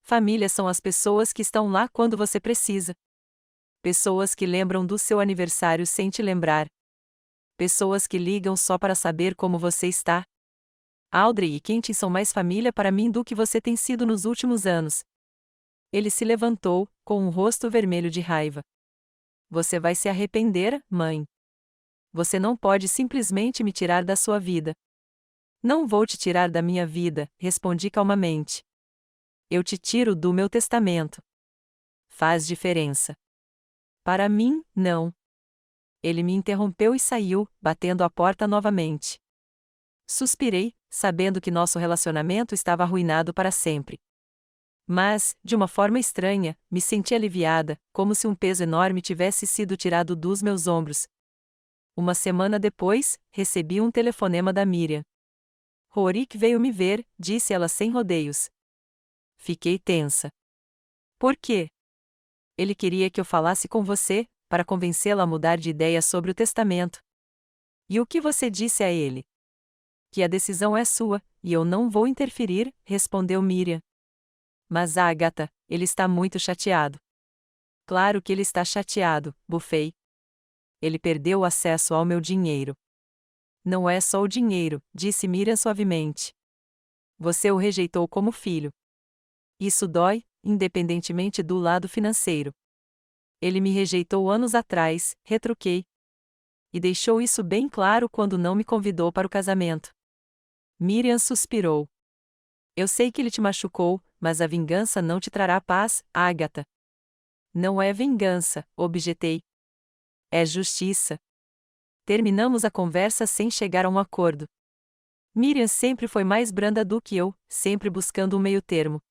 Família são as pessoas que estão lá quando você precisa. Pessoas que lembram do seu aniversário sem te lembrar. Pessoas que ligam só para saber como você está. Audrey e Quentin são mais família para mim do que você tem sido nos últimos anos. Ele se levantou, com um rosto vermelho de raiva. Você vai se arrepender, mãe. Você não pode simplesmente me tirar da sua vida. Não vou te tirar da minha vida, respondi calmamente. Eu te tiro do meu testamento. Faz diferença. Para mim, não. Ele me interrompeu e saiu, batendo a porta novamente. Suspirei, sabendo que nosso relacionamento estava arruinado para sempre. Mas, de uma forma estranha, me senti aliviada, como se um peso enorme tivesse sido tirado dos meus ombros. Uma semana depois, recebi um telefonema da Miriam. Rorik veio me ver, disse ela sem rodeios. Fiquei tensa. Por quê? Ele queria que eu falasse com você, para convencê-la a mudar de ideia sobre o testamento. E o que você disse a ele? Que a decisão é sua, e eu não vou interferir, respondeu Miriam. Mas Agatha, ele está muito chateado. Claro que ele está chateado, bufei. Ele perdeu o acesso ao meu dinheiro. Não é só o dinheiro, disse Miriam suavemente. Você o rejeitou como filho. Isso dói, independentemente do lado financeiro. Ele me rejeitou anos atrás, retruquei. E deixou isso bem claro quando não me convidou para o casamento. Miriam suspirou. Eu sei que ele te machucou, mas a vingança não te trará paz, Agatha. Não é vingança, objetei. É justiça. Terminamos a conversa sem chegar a um acordo. Miriam sempre foi mais branda do que eu, sempre buscando um meio-termo.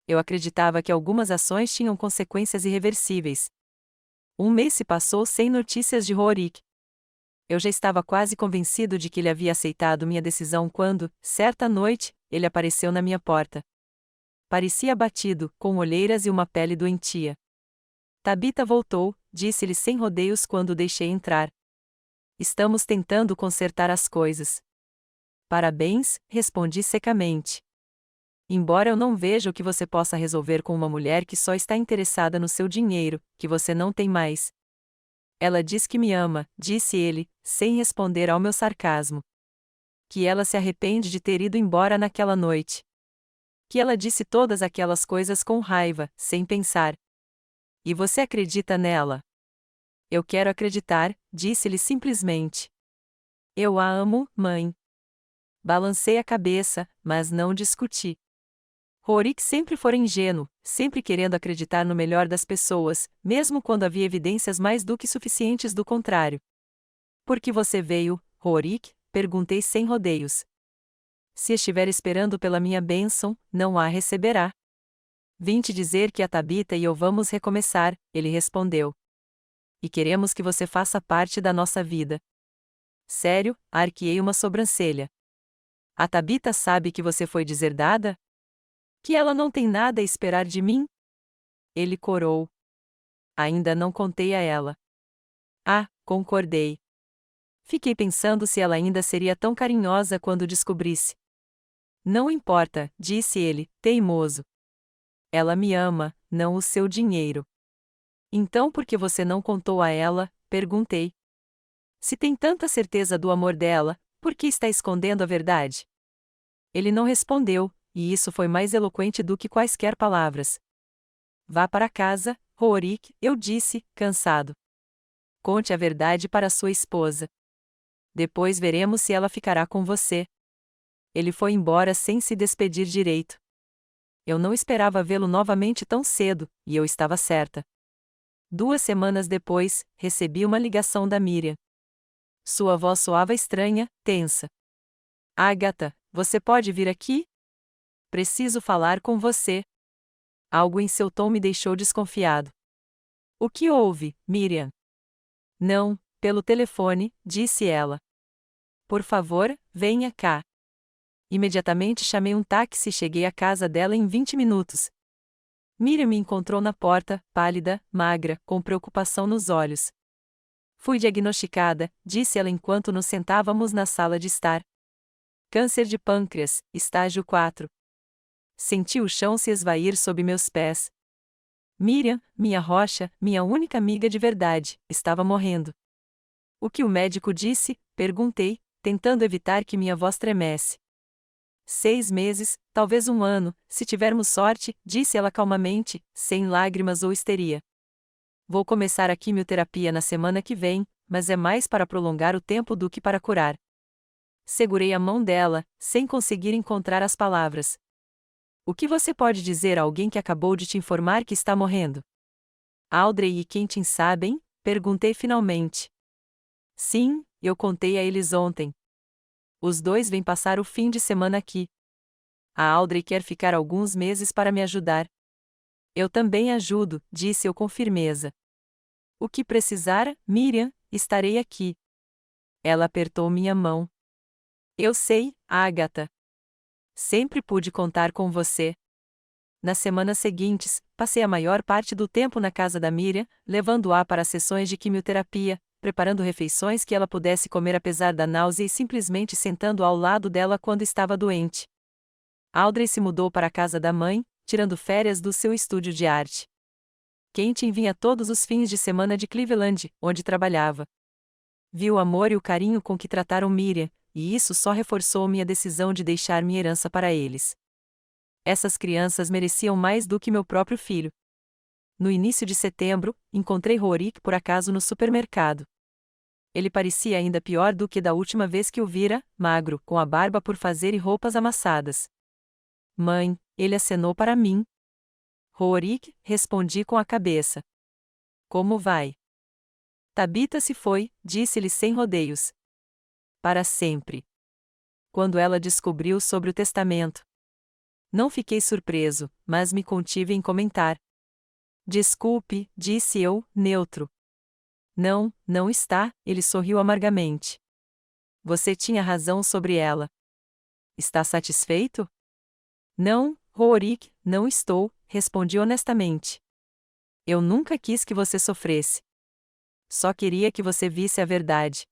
Eu acreditava que algumas ações tinham consequências irreversíveis. Um mês se passou sem notícias de Rorik. Eu já estava quase convencido de que ele havia aceitado minha decisão quando, certa noite, ele apareceu na minha porta. Parecia abatido, com olheiras e uma pele doentia. Tabita voltou, disse-lhe sem rodeios quando o deixei entrar. Estamos tentando consertar as coisas. Parabéns, respondi secamente. Embora eu não veja o que você possa resolver com uma mulher que só está interessada no seu dinheiro, que você não tem mais. Ela diz que me ama, disse ele, sem responder ao meu sarcasmo. Que ela se arrepende de ter ido embora naquela noite. Que ela disse todas aquelas coisas com raiva, sem pensar. E você acredita nela? Eu quero acreditar, disse-lhe simplesmente. Eu a amo, mãe. Balancei a cabeça, mas não discuti. Rorik sempre fora ingênuo, sempre querendo acreditar no melhor das pessoas, mesmo quando havia evidências mais do que suficientes do contrário. Por que você veio, Rorik? Perguntei sem rodeios. Se estiver esperando pela minha bênção, não a receberá. Vim te dizer que a Tabita e eu vamos recomeçar, ele respondeu. E queremos que você faça parte da nossa vida. Sério, arqueei uma sobrancelha. A Tabita sabe que você foi deserdada? Que ela não tem nada a esperar de mim? Ele corou. Ainda não contei a ela. Ah, concordei. Fiquei pensando se ela ainda seria tão carinhosa quando descobrisse. Não importa, disse ele, teimoso. Ela me ama, não o seu dinheiro. Então por que você não contou a ela? Perguntei. Se tem tanta certeza do amor dela, por que está escondendo a verdade? Ele não respondeu, e isso foi mais eloquente do que quaisquer palavras. Vá para casa, Rorik, eu disse, cansado. Conte a verdade para sua esposa. Depois veremos se ela ficará com você. Ele foi embora sem se despedir direito. Eu não esperava vê-lo novamente tão cedo, e eu estava certa. 2 semanas depois, recebi uma ligação da Miriam. Sua voz soava estranha, tensa. Agatha, você pode vir aqui? Preciso falar com você. Algo em seu tom me deixou desconfiado. O que houve, Miriam? Não, pelo telefone, disse ela. Por favor, venha cá. Imediatamente chamei um táxi e cheguei à casa dela em 20 minutos. Miriam me encontrou na porta, pálida, magra, com preocupação nos olhos. Fui diagnosticada, disse ela enquanto nos sentávamos na sala de estar. Câncer de pâncreas, estágio 4. Senti o chão se esvair sob meus pés. Miriam, minha rocha, minha única amiga de verdade, estava morrendo. O que o médico disse? Perguntei, tentando evitar que minha voz tremesse. 6 meses, talvez 1 ano, se tivermos sorte, disse ela calmamente, sem lágrimas ou histeria. Vou começar a quimioterapia na semana que vem, mas é mais para prolongar o tempo do que para curar. Segurei a mão dela, sem conseguir encontrar as palavras. O que você pode dizer a alguém que acabou de te informar que está morrendo? Audrey e Quentin sabem? Perguntei finalmente. Sim, eu contei a eles ontem. Os dois vêm passar o fim de semana aqui. A Audrey quer ficar alguns meses para me ajudar. Eu também ajudo, disse eu com firmeza. O que precisar, Miriam, estarei aqui. Ela apertou minha mão. Eu sei, Agatha. Sempre pude contar com você. Nas semanas seguintes, passei a maior parte do tempo na casa da Miriam, levando-a para as sessões de quimioterapia, preparando refeições que ela pudesse comer apesar da náusea e simplesmente sentando ao lado dela quando estava doente. Audrey se mudou para a casa da mãe, tirando férias do seu estúdio de arte. Quentin vinha todos os fins de semana de Cleveland, onde trabalhava. Vi o amor e o carinho com que trataram Miriam, e isso só reforçou minha decisão de deixar minha herança para eles. Essas crianças mereciam mais do que meu próprio filho. No início de setembro, encontrei Rorik por acaso no supermercado. Ele parecia ainda pior do que da última vez que o vira, magro, com a barba por fazer e roupas amassadas. Mãe, ele acenou para mim. Rorik, respondi com a cabeça. Como vai? Tabita se foi, disse-lhe sem rodeios. Para sempre. Quando ela descobriu sobre o testamento. Não fiquei surpreso, mas me contive em comentar. Desculpe, disse eu, neutro. Não, não está, ele sorriu amargamente. Você tinha razão sobre ela. Está satisfeito? Não, Rorik, não estou, respondi honestamente. Eu nunca quis que você sofresse. Só queria que você visse a verdade.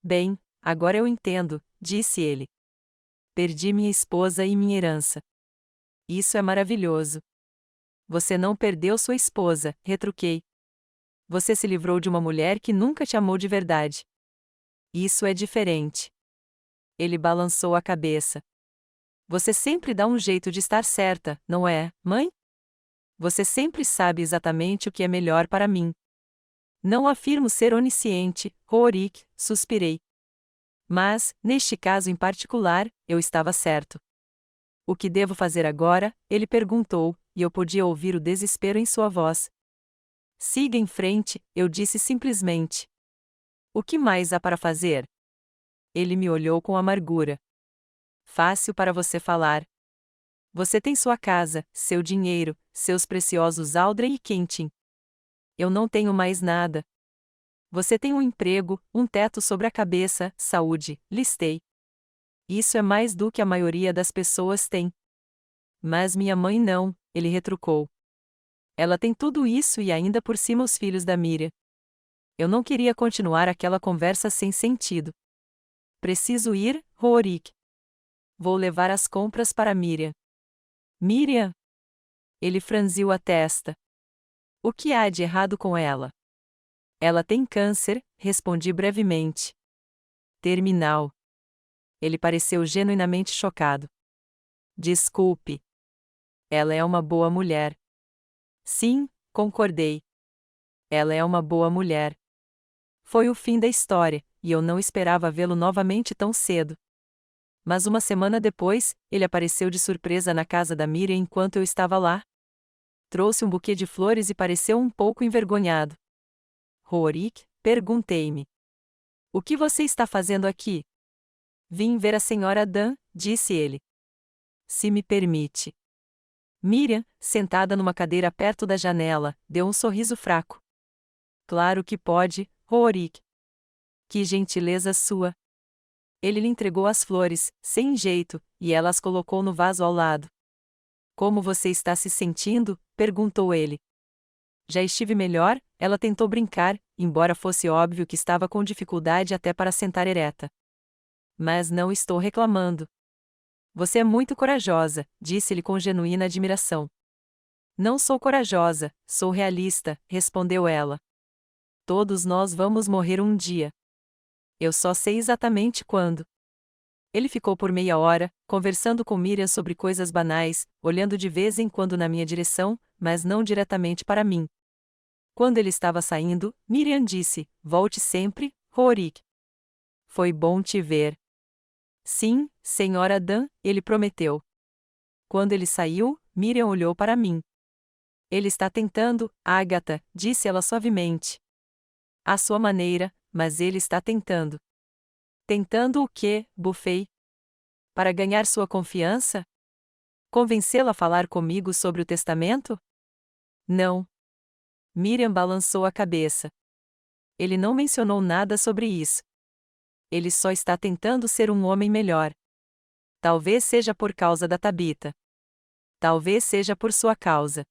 Bem, agora eu entendo, disse ele. Perdi minha esposa e minha herança. Isso é maravilhoso. Você não perdeu sua esposa, retruquei. Você se livrou de uma mulher que nunca te amou de verdade. Isso é diferente. Ele balançou a cabeça. Você sempre dá um jeito de estar certa, não é, mãe? Você sempre sabe exatamente o que é melhor para mim. Não afirmo ser onisciente, Rorik, suspirei. Mas, neste caso em particular, eu estava certo. O que devo fazer agora? Ele perguntou, e eu podia ouvir o desespero em sua voz. Siga em frente, eu disse simplesmente. O que mais há para fazer? Ele me olhou com amargura. Fácil para você falar. Você tem sua casa, seu dinheiro, seus preciosos Audrey e Quentin. Eu não tenho mais nada. Você tem um emprego, um teto sobre a cabeça, saúde, listei. Isso é mais do que a maioria das pessoas tem. Mas minha mãe não, ele retrucou. Ela tem tudo isso e ainda por cima os filhos da Miriam. Eu não queria continuar aquela conversa sem sentido. Preciso ir, Rorik. Vou levar as compras para Miriam. Miriam? Ele franziu a testa. O que há de errado com ela? Ela tem câncer, respondi brevemente. Terminal. Ele pareceu genuinamente chocado. Desculpe. Ela é uma boa mulher. Sim, concordei. Ela é uma boa mulher. Foi o fim da história, e eu não esperava vê-lo novamente tão cedo. Mas uma semana depois, ele apareceu de surpresa na casa da Miriam enquanto eu estava lá. Trouxe um buquê de flores e pareceu um pouco envergonhado. Rorik, perguntei-me. O que você está fazendo aqui? Vim ver a senhora Dan, disse ele. Se me permite. Miriam, sentada numa cadeira perto da janela, deu um sorriso fraco. Claro que pode, Rorik. Que gentileza sua. Ele lhe entregou as flores, sem jeito, e ela as colocou no vaso ao lado. Como você está se sentindo? Perguntou ele. Já estive melhor, ela tentou brincar, embora fosse óbvio que estava com dificuldade até para sentar ereta. Mas não estou reclamando. Você é muito corajosa, disse-lhe com genuína admiração. Não sou corajosa, sou realista, respondeu ela. Todos nós vamos morrer um dia. Eu só sei exatamente quando. Ele ficou por meia hora, conversando com Miriam sobre coisas banais, olhando de vez em quando na minha direção, mas não diretamente para mim. Quando ele estava saindo, Miriam disse, volte sempre, Rorik. Foi bom te ver. Sim, senhora Dan, ele prometeu. Quando ele saiu, Miriam olhou para mim. Ele está tentando, Agatha, disse ela suavemente. À sua maneira, mas ele está tentando. Tentando o quê, bufei? Para ganhar sua confiança? Convencê-la a falar comigo sobre o testamento? Não. Miriam balançou a cabeça. Ele não mencionou nada sobre isso. Ele só está tentando ser um homem melhor. Talvez seja por causa da Tabita. Talvez seja por sua causa.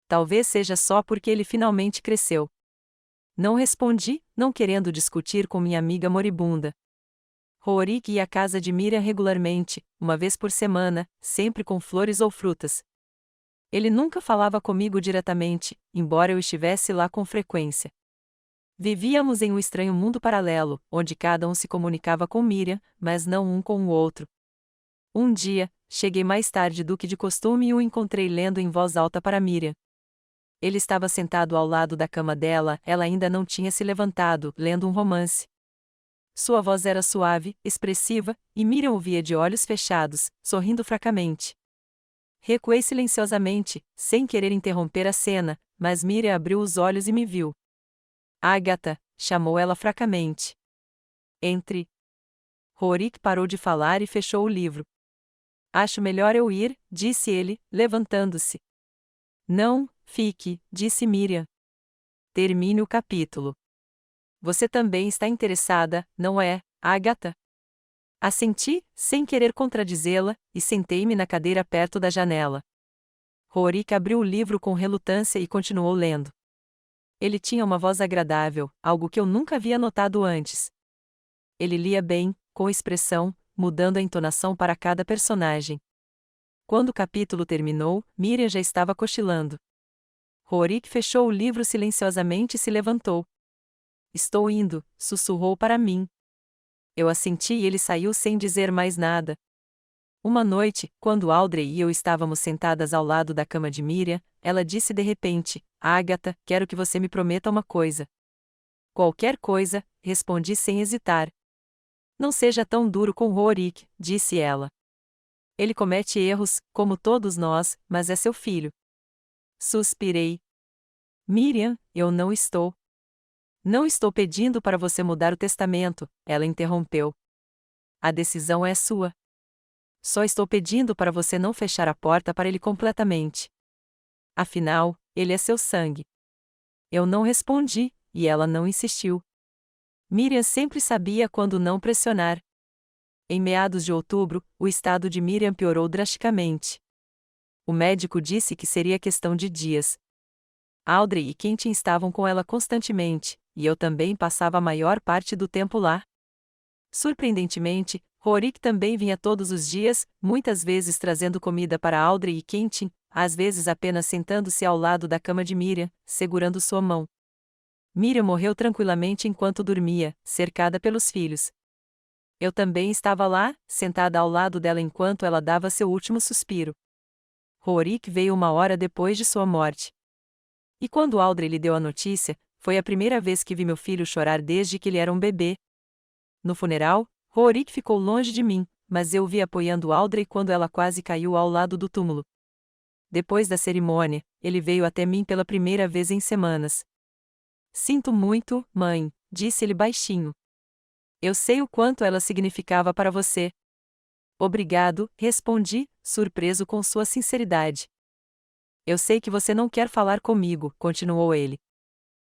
Talvez seja só porque ele finalmente cresceu. Não respondi, não querendo discutir com minha amiga moribunda. Rorik ia à casa de Miriam regularmente, uma vez por semana, sempre com flores ou frutas. Ele nunca falava comigo diretamente, embora eu estivesse lá com frequência. Vivíamos em um estranho mundo paralelo, onde cada um se comunicava com Miriam, mas não um com o outro. Um dia, cheguei mais tarde do que de costume e o encontrei lendo em voz alta para Miriam. Ele estava sentado ao lado da cama dela, ela ainda não tinha se levantado, lendo um romance. Sua voz era suave, expressiva, e Miriam ouvia de olhos fechados, sorrindo fracamente. Recuei silenciosamente, sem querer interromper a cena, mas Miriam abriu os olhos e me viu. Agatha, chamou ela fracamente. Entre. Rorik parou de falar e fechou o livro. Acho melhor eu ir, disse ele, levantando-se. Não, fique, disse Miriam. Termine o capítulo. Você também está interessada, não é, Agatha? Assenti, sem querer contradizê-la, e sentei-me na cadeira perto da janela. Rorik abriu o livro com relutância e continuou lendo. Ele tinha uma voz agradável, algo que eu nunca havia notado antes. Ele lia bem, com expressão, mudando a entonação para cada personagem. Quando o capítulo terminou, Miriam já estava cochilando. Rorik fechou o livro silenciosamente e se levantou. Estou indo, sussurrou para mim. Eu assenti e ele saiu sem dizer mais nada. Uma noite, quando Audrey e eu estávamos sentadas ao lado da cama de Miriam, ela disse de repente: Agatha, quero que você me prometa uma coisa. Qualquer coisa, respondi sem hesitar. Não seja tão duro com Rorik, disse ela. Ele comete erros, como todos nós, mas é seu filho. Suspirei. Miriam, eu não estou. Não estou pedindo para você mudar o testamento, ela interrompeu. A decisão é sua. Só estou pedindo para você não fechar a porta para ele completamente. Afinal, ele é seu sangue. Eu não respondi, e ela não insistiu. Miriam sempre sabia quando não pressionar. Em meados de outubro, o estado de Miriam piorou drasticamente. O médico disse que seria questão de dias. Audrey e Quentin estavam com ela constantemente, e eu também passava a maior parte do tempo lá. Surpreendentemente, Rorik também vinha todos os dias, muitas vezes trazendo comida para Audrey e Quentin, às vezes apenas sentando-se ao lado da cama de Miriam, segurando sua mão. Miriam morreu tranquilamente enquanto dormia, cercada pelos filhos. Eu também estava lá, sentada ao lado dela enquanto ela dava seu último suspiro. Rorik veio 1 hora depois de sua morte. E quando Audrey lhe deu a notícia, foi a primeira vez que vi meu filho chorar desde que ele era um bebê. No funeral, Rorik ficou longe de mim, mas eu o vi apoiando Audrey quando ela quase caiu ao lado do túmulo. Depois da cerimônia, ele veio até mim pela primeira vez em semanas. Sinto muito, mãe, disse ele baixinho. Eu sei o quanto ela significava para você. Obrigado, respondi, surpreso com sua sinceridade. Eu sei que você não quer falar comigo, continuou ele.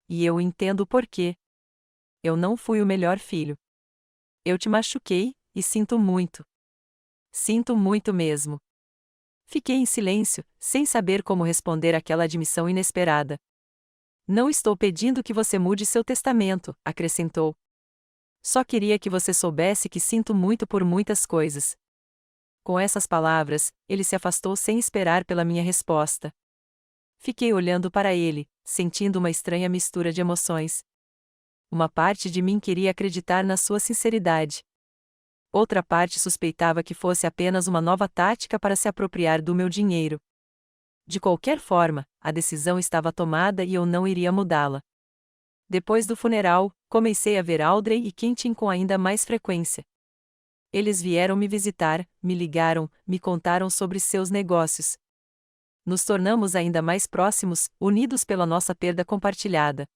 E eu entendo o porquê. Eu não fui o melhor filho. Eu te machuquei, e sinto muito. Sinto muito mesmo. Fiquei em silêncio, sem saber como responder àquela admissão inesperada. Não estou pedindo que você mude seu testamento, acrescentou. Só queria que você soubesse que sinto muito por muitas coisas. Com essas palavras, ele se afastou sem esperar pela minha resposta. Fiquei olhando para ele, sentindo uma estranha mistura de emoções. Uma parte de mim queria acreditar na sua sinceridade. Outra parte suspeitava que fosse apenas uma nova tática para se apropriar do meu dinheiro. De qualquer forma, a decisão estava tomada e eu não iria mudá-la. Depois do funeral, comecei a ver Audrey e Quentin com ainda mais frequência. Eles vieram me visitar, me ligaram, me contaram sobre seus negócios. Nos tornamos ainda mais próximos, unidos pela nossa perda compartilhada.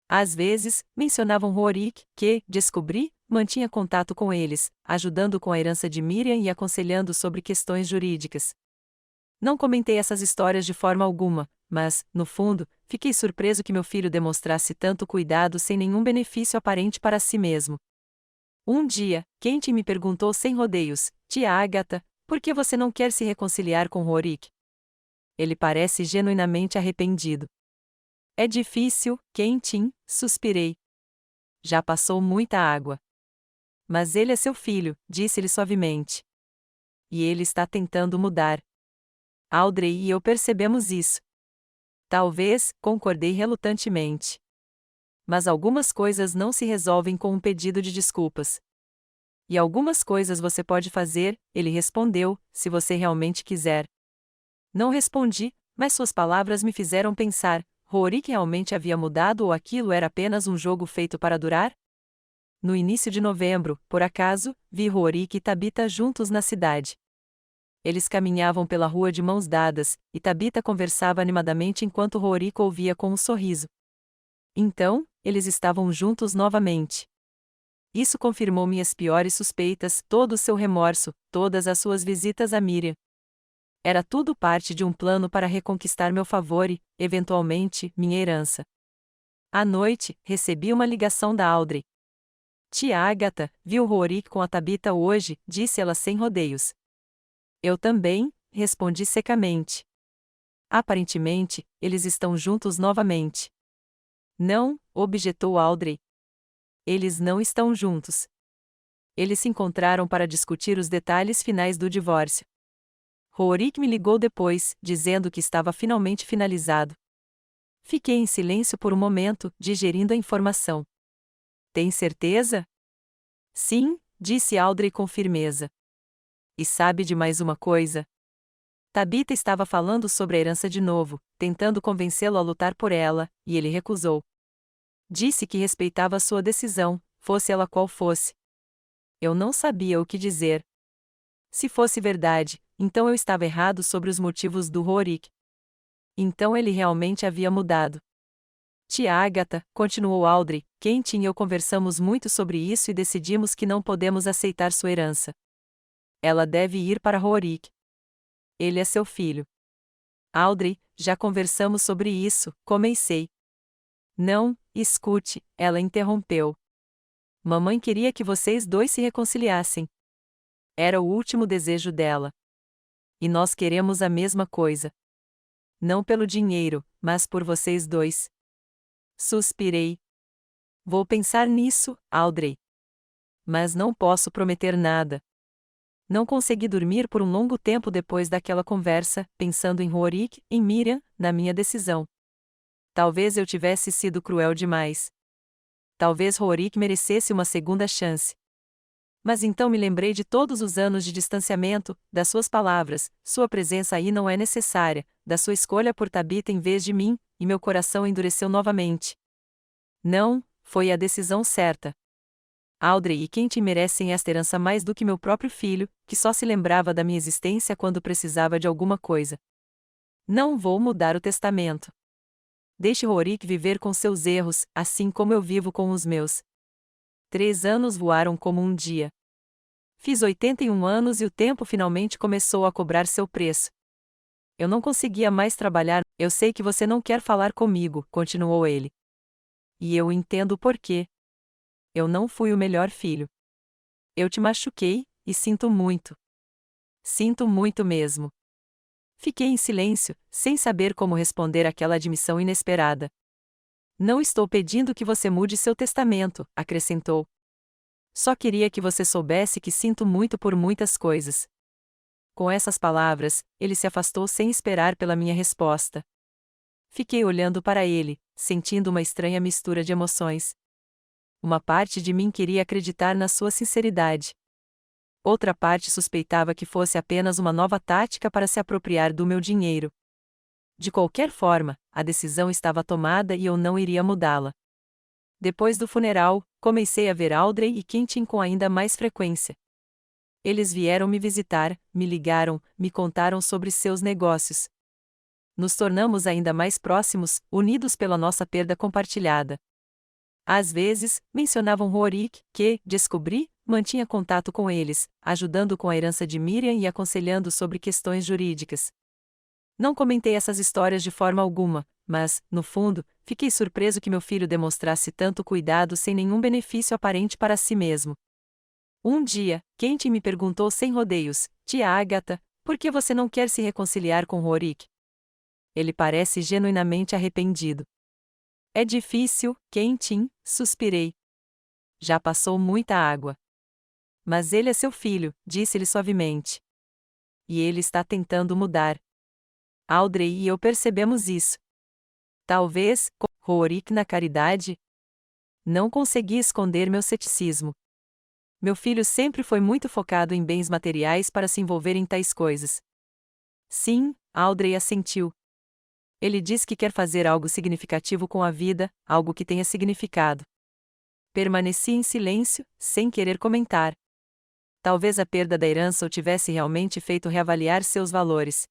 Às vezes, mencionavam Rorik, que, descobri, mantinha contato com eles, ajudando com a herança de Miriam e aconselhando sobre questões jurídicas. Não comentei essas histórias de forma alguma, mas, no fundo, fiquei surpreso que meu filho demonstrasse tanto cuidado sem nenhum benefício aparente para si mesmo. Um dia, Quentin me perguntou sem rodeios: Tia Agatha, por que você não quer se reconciliar com Rorik? Ele parece genuinamente arrependido. É difícil, Quentin, suspirei. Já passou muita água. Mas ele é seu filho, disse-lhe suavemente. E ele está tentando mudar. Audrey e eu percebemos isso. Talvez, concordei relutantemente. Mas algumas coisas não se resolvem com um pedido de desculpas. E algumas coisas você pode fazer, ele respondeu, se você realmente quiser. Não respondi, mas suas palavras me fizeram pensar: Rorik realmente havia mudado ou aquilo era apenas um jogo feito para durar? No início de novembro, por acaso, vi Rorik e Tabitha juntos na cidade. Eles caminhavam pela rua de mãos dadas, e Tabitha conversava animadamente enquanto Rorik ouvia com um sorriso. Então, eles estavam juntos novamente. Isso confirmou minhas piores suspeitas, todo o seu remorso, todas as suas visitas a Miriam. Era tudo parte de um plano para reconquistar meu favor e, eventualmente, minha herança. À noite, recebi uma ligação da Audrey. Tia Agatha, viu Rorik com a Tabitha hoje, disse ela sem rodeios. Eu também, respondi secamente. Aparentemente, eles estão juntos novamente. Não, objetou Audrey. Eles não estão juntos. Eles se encontraram para discutir os detalhes finais do divórcio. Rorik me ligou depois, dizendo que estava finalmente finalizado. Fiquei em silêncio por um momento, digerindo a informação. Tem certeza? Sim, disse Audrey com firmeza. E sabe de mais uma coisa? Tabitha estava falando sobre a herança de novo, tentando convencê-lo a lutar por ela, e ele recusou. Disse que respeitava sua decisão, fosse ela qual fosse. Eu não sabia o que dizer. Se fosse verdade, então eu estava errado sobre os motivos do Rorik. Então ele realmente havia mudado. Tia Agatha, continuou Audrey, Quentin e eu conversamos muito sobre isso e decidimos que não podemos aceitar sua herança. Ela deve ir para Rorik. Ele é seu filho. Audrey, já conversamos sobre isso, comecei. Não, escute, ela interrompeu. Mamãe queria que vocês dois se reconciliassem. Era o último desejo dela. E nós queremos a mesma coisa. Não pelo dinheiro, mas por vocês dois. Suspirei. Vou pensar nisso, Audrey. Mas não posso prometer nada. Não consegui dormir por um longo tempo depois daquela conversa, pensando em Rorik, em Miriam, na minha decisão. Talvez eu tivesse sido cruel demais. Talvez Rorik merecesse uma segunda chance. Mas então me lembrei de todos os anos de distanciamento, das suas palavras, sua presença aí não é necessária, da sua escolha por Tabitha em vez de mim, e meu coração endureceu novamente. Não, foi a decisão certa. Audrey e Quentin merecem esta herança mais do que meu próprio filho, que só se lembrava da minha existência quando precisava de alguma coisa. Não vou mudar o testamento. Deixe Rorik viver com seus erros, assim como eu vivo com os meus. 3 anos voaram como um dia. Fiz 81 anos e o tempo finalmente começou a cobrar seu preço. Eu não conseguia mais trabalhar. Eu sei que você não quer falar comigo, continuou ele. E eu entendo o porquê. Eu não fui o melhor filho. Eu te machuquei, e sinto muito. Sinto muito mesmo. Fiquei em silêncio, sem saber como responder àquela admissão inesperada. Não estou pedindo que você mude seu testamento, acrescentou. Só queria que você soubesse que sinto muito por muitas coisas. Com essas palavras, ele se afastou sem esperar pela minha resposta. Fiquei olhando para ele, sentindo uma estranha mistura de emoções. Uma parte de mim queria acreditar na sua sinceridade. Outra parte suspeitava que fosse apenas uma nova tática para se apropriar do meu dinheiro. De qualquer forma, a decisão estava tomada e eu não iria mudá-la. Depois do funeral, comecei a ver Audrey e Quentin com ainda mais frequência. Eles vieram me visitar, me ligaram, me contaram sobre seus negócios. Nos tornamos ainda mais próximos, unidos pela nossa perda compartilhada. Às vezes, mencionavam Rorik, que, descobri, mantinha contato com eles, ajudando com a herança de Miriam e aconselhando sobre questões jurídicas. Não comentei essas histórias de forma alguma, mas, no fundo, fiquei surpreso que meu filho demonstrasse tanto cuidado sem nenhum benefício aparente para si mesmo. Um dia, Quentin me perguntou sem rodeios, Tia Agatha, por que você não quer se reconciliar com Rorik? Ele parece genuinamente arrependido. É difícil, Quentin, suspirei. Já passou muita água. Mas ele é seu filho, disse-lhe suavemente. E ele está tentando mudar. Audrey e eu percebemos isso. Talvez, com Rorik na caridade? Não consegui esconder meu ceticismo. Meu filho sempre foi muito focado em bens materiais para se envolver em tais coisas. Sim, Audrey assentiu. Ele diz que quer fazer algo significativo com a vida, algo que tenha significado. Permaneci em silêncio, sem querer comentar. Talvez a perda da herança o tivesse realmente feito reavaliar seus valores.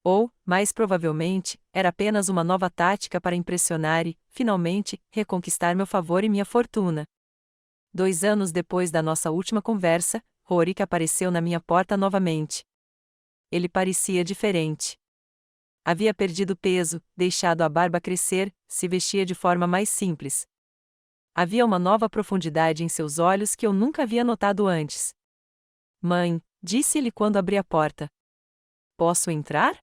Ou, mais provavelmente, era apenas uma nova tática para impressionar e, finalmente, reconquistar meu favor e minha fortuna. 2 anos depois da nossa última conversa, Rorik apareceu na minha porta novamente. Ele parecia diferente. Havia perdido peso, deixado a barba crescer, se vestia de forma mais simples. Havia uma nova profundidade em seus olhos que eu nunca havia notado antes. Mãe, disse ele quando abri a porta. Posso entrar?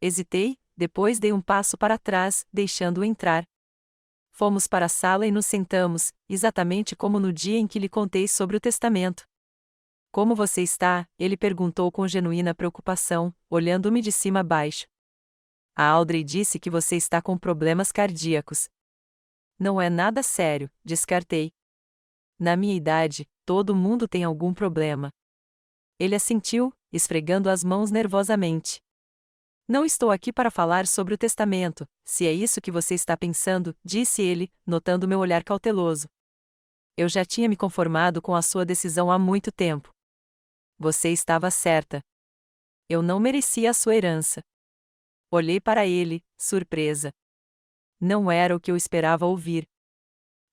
Hesitei, depois dei um passo para trás, deixando-o entrar. Fomos para a sala e nos sentamos, exatamente como no dia em que lhe contei sobre o testamento. Como você está? Ele perguntou com genuína preocupação, olhando-me de cima a baixo. A Audrey disse que você está com problemas cardíacos. Não é nada sério, descartei. Na minha idade, todo mundo tem algum problema. Ele assentiu, esfregando as mãos nervosamente. Não estou aqui para falar sobre o testamento, se é isso que você está pensando, disse ele, notando meu olhar cauteloso. Eu já tinha me conformado com a sua decisão há muito tempo. Você estava certa. Eu não merecia a sua herança. Olhei para ele, surpresa. Não era o que eu esperava ouvir.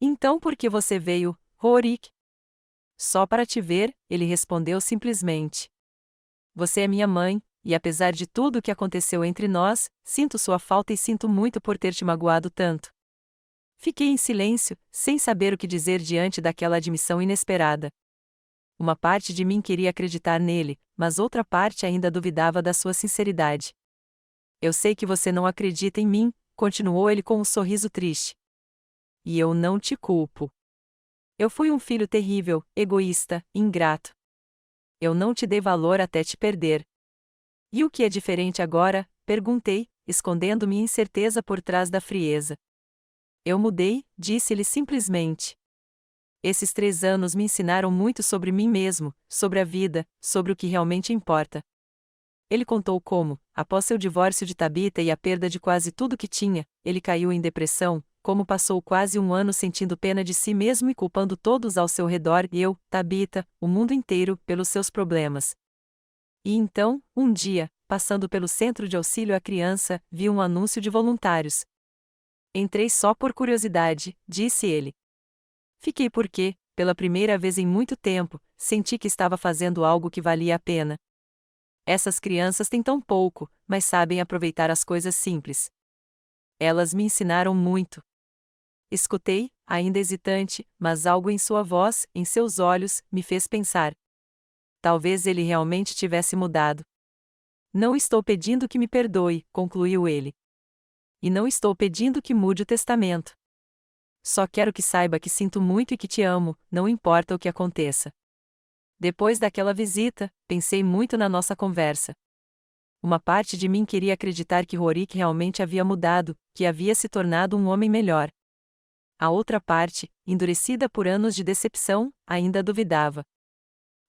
Então por que você veio, Rorik? Só para te ver, ele respondeu simplesmente. Você é minha mãe, e apesar de tudo o que aconteceu entre nós, sinto sua falta e sinto muito por ter te magoado tanto. Fiquei em silêncio, sem saber o que dizer diante daquela admissão inesperada. Uma parte de mim queria acreditar nele, mas outra parte ainda duvidava da sua sinceridade. Eu sei que você não acredita em mim, continuou ele com um sorriso triste. E eu não te culpo. Eu fui um filho terrível, egoísta, ingrato. Eu não te dei valor até te perder. E o que é diferente agora? Perguntei, escondendo minha incerteza por trás da frieza. Eu mudei, disse-lhe simplesmente. Esses 3 anos me ensinaram muito sobre mim mesmo, sobre a vida, sobre o que realmente importa. Ele contou como, após seu divórcio de Tabitha e a perda de quase tudo que tinha, ele caiu em depressão, como passou quase 1 ano sentindo pena de si mesmo e culpando todos ao seu redor, eu, Tabitha, o mundo inteiro, pelos seus problemas. E então, um dia, passando pelo centro de auxílio à criança, vi um anúncio de voluntários. Entrei só por curiosidade, disse ele. Fiquei porque, pela primeira vez em muito tempo, senti que estava fazendo algo que valia a pena. Essas crianças têm tão pouco, mas sabem aproveitar as coisas simples. Elas me ensinaram muito. Escutei, ainda hesitante, mas algo em sua voz, em seus olhos, me fez pensar. Talvez ele realmente tivesse mudado. Não estou pedindo que me perdoe, concluiu ele. E não estou pedindo que mude o testamento. Só quero que saiba que sinto muito e que te amo, não importa o que aconteça. Depois daquela visita, pensei muito na nossa conversa. Uma parte de mim queria acreditar que Rorik realmente havia mudado, que havia se tornado um homem melhor. A outra parte, endurecida por anos de decepção, ainda duvidava.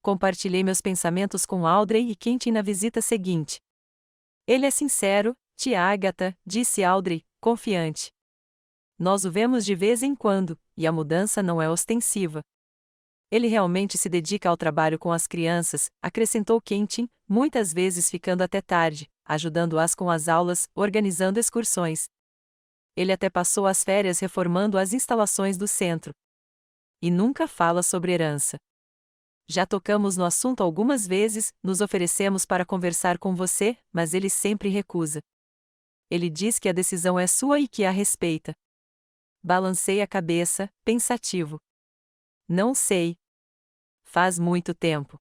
Compartilhei meus pensamentos com Audrey e Quentin na visita seguinte. Ele é sincero, tia Agatha, disse Audrey, confiante. Nós o vemos de vez em quando, e a mudança não é ostensiva. Ele realmente se dedica ao trabalho com as crianças, acrescentou Quentin, muitas vezes ficando até tarde, ajudando-as com as aulas, organizando excursões. Ele até passou as férias reformando as instalações do centro. E nunca fala sobre herança. Já tocamos no assunto algumas vezes, nos oferecemos para conversar com você, mas ele sempre recusa. Ele diz que a decisão é sua e que a respeita. Balancei a cabeça, pensativo. Não sei. Faz muito tempo.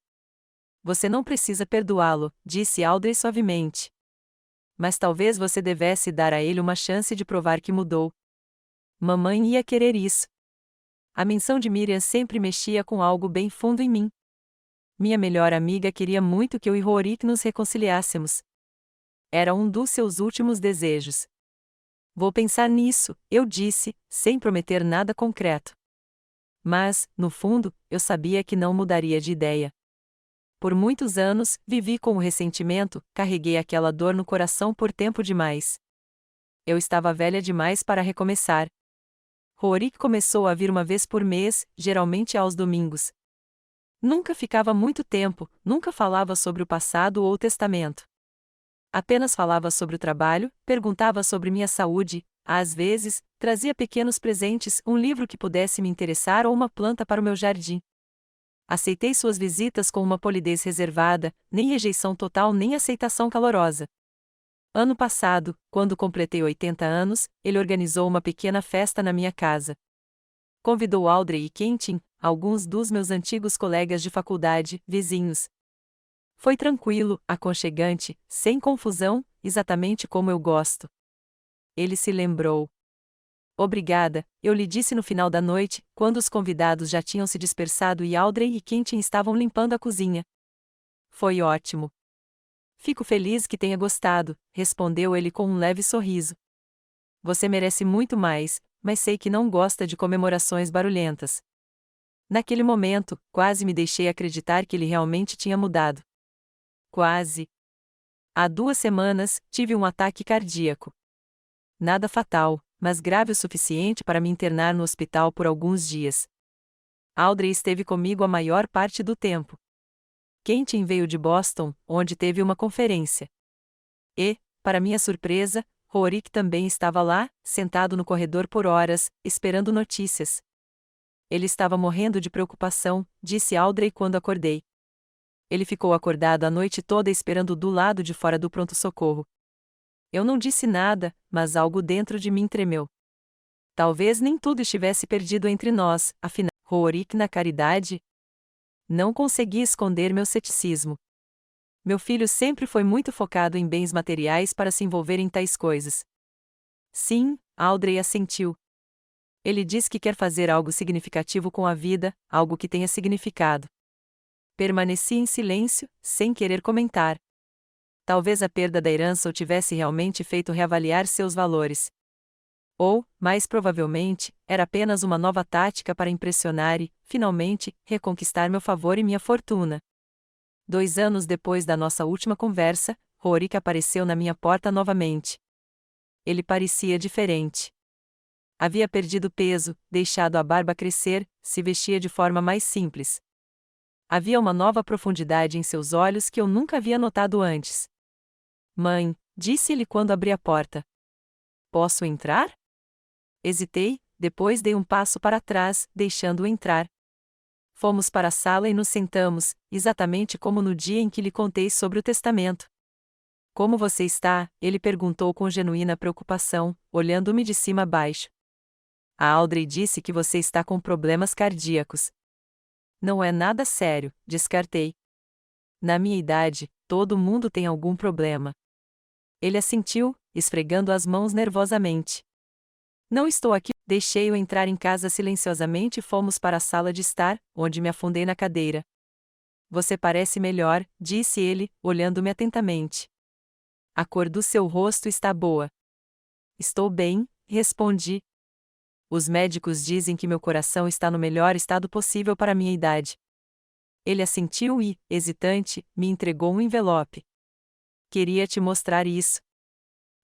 Você não precisa perdoá-lo, disse Audrey suavemente. Mas talvez você devesse dar a ele uma chance de provar que mudou. Mamãe ia querer isso. A menção de Miriam sempre mexia com algo bem fundo em mim. Minha melhor amiga queria muito que eu e Rorik nos reconciliássemos. Era um dos seus últimos desejos. Vou pensar nisso, eu disse, sem prometer nada concreto. Mas, no fundo, eu sabia que não mudaria de ideia. Por muitos anos, vivi com o ressentimento, carreguei aquela dor no coração por tempo demais. Eu estava velha demais para recomeçar. Rorik começou a vir uma vez por mês, geralmente aos domingos. Nunca ficava muito tempo, nunca falava sobre o passado ou o testamento. Apenas falava sobre o trabalho, perguntava sobre minha saúde, às vezes, trazia pequenos presentes, um livro que pudesse me interessar ou uma planta para o meu jardim. Aceitei suas visitas com uma polidez reservada, nem rejeição total nem aceitação calorosa. Ano passado, quando completei 80 anos, ele organizou uma pequena festa na minha casa. Convidou Audrey e Quentin, alguns dos meus antigos colegas de faculdade, vizinhos. Foi tranquilo, aconchegante, sem confusão, exatamente como eu gosto. Ele se lembrou. Obrigada, eu lhe disse no final da noite, quando os convidados já tinham se dispersado e Audrey e Quentin estavam limpando a cozinha. Foi ótimo. Fico feliz que tenha gostado, respondeu ele com um leve sorriso. Você merece muito mais, mas sei que não gosta de comemorações barulhentas. Naquele momento, quase me deixei acreditar que ele realmente tinha mudado. Quase. Há 2 semanas, tive um ataque cardíaco. Nada fatal, mas grave o suficiente para me internar no hospital por alguns dias. Audrey esteve comigo a maior parte do tempo. Quentin veio de Boston, onde teve uma conferência. E, para minha surpresa, Rorik também estava lá, sentado no corredor por horas, esperando notícias. Ele estava morrendo de preocupação, disse Audrey quando acordei. Ele ficou acordado a noite toda esperando do lado de fora do pronto-socorro. Eu não disse nada, mas algo dentro de mim tremeu. Talvez nem tudo estivesse perdido entre nós, afinal, Rorik na caridade? Não consegui esconder meu ceticismo. Meu filho sempre foi muito focado em bens materiais para se envolver em tais coisas. Sim, Audrey assentiu. Ele diz que quer fazer algo significativo com a vida, algo que tenha significado. Permaneci em silêncio, sem querer comentar. Talvez a perda da herança o tivesse realmente feito reavaliar seus valores. Ou, mais provavelmente, era apenas uma nova tática para impressionar e, finalmente, reconquistar meu favor e minha fortuna. 2 anos depois da nossa última conversa, Rorik apareceu na minha porta novamente. Ele parecia diferente. Havia perdido peso, deixado a barba crescer, se vestia de forma mais simples. Havia uma nova profundidade em seus olhos que eu nunca havia notado antes. Mãe, disse-lhe quando abri a porta. Posso entrar? Hesitei, depois dei um passo para trás, deixando-o entrar. Fomos para a sala e nos sentamos, exatamente como no dia em que lhe contei sobre o testamento. Como você está? Ele perguntou com genuína preocupação, olhando-me de cima a baixo. A Audrey disse que você está com problemas cardíacos. Não é nada sério, descartei. Na minha idade, todo mundo tem algum problema. Ele assentiu, esfregando as mãos nervosamente. Não estou aqui. Deixei-o entrar em casa silenciosamente e fomos para a sala de estar, onde me afundei na cadeira. Você parece melhor, disse ele, olhando-me atentamente. A cor do seu rosto está boa. Estou bem, respondi. Os médicos dizem que meu coração está no melhor estado possível para minha idade. Ele assentiu e, hesitante, me entregou um envelope. Queria te mostrar isso.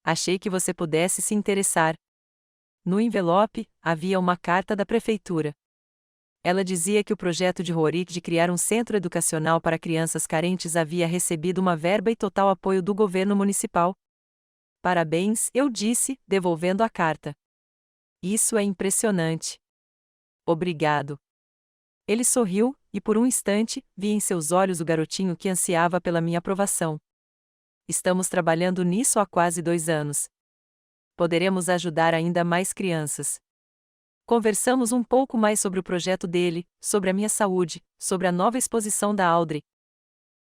Achei que você pudesse se interessar. No envelope, havia uma carta da prefeitura. Ela dizia que o projeto de Rorik de criar um centro educacional para crianças carentes havia recebido uma verba e total apoio do governo municipal. Parabéns, eu disse, devolvendo a carta. Isso é impressionante. Obrigado. Ele sorriu, e por um instante, vi em seus olhos o garotinho que ansiava pela minha aprovação. Estamos trabalhando nisso há quase 2 anos. Poderemos ajudar ainda mais crianças. Conversamos um pouco mais sobre o projeto dele, sobre a minha saúde, sobre a nova exposição da Audrey.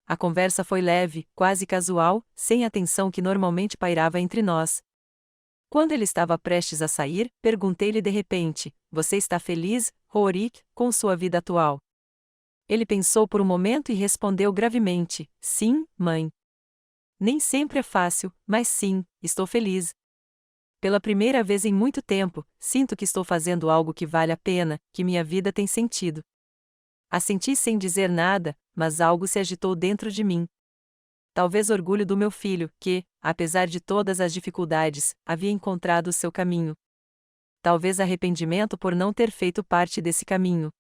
A conversa foi leve, quase casual, sem a tensão que normalmente pairava entre nós. Quando ele estava prestes a sair, perguntei-lhe de repente: Você está feliz, Rorik, com sua vida atual? Ele pensou por um momento e respondeu gravemente: Sim, mãe. Nem sempre é fácil, mas sim, estou feliz. Pela primeira vez em muito tempo, sinto que estou fazendo algo que vale a pena, que minha vida tem sentido. Assenti sem dizer nada, mas algo se agitou dentro de mim. Talvez orgulho do meu filho, que, apesar de todas as dificuldades, havia encontrado o seu caminho. Talvez arrependimento por não ter feito parte desse caminho.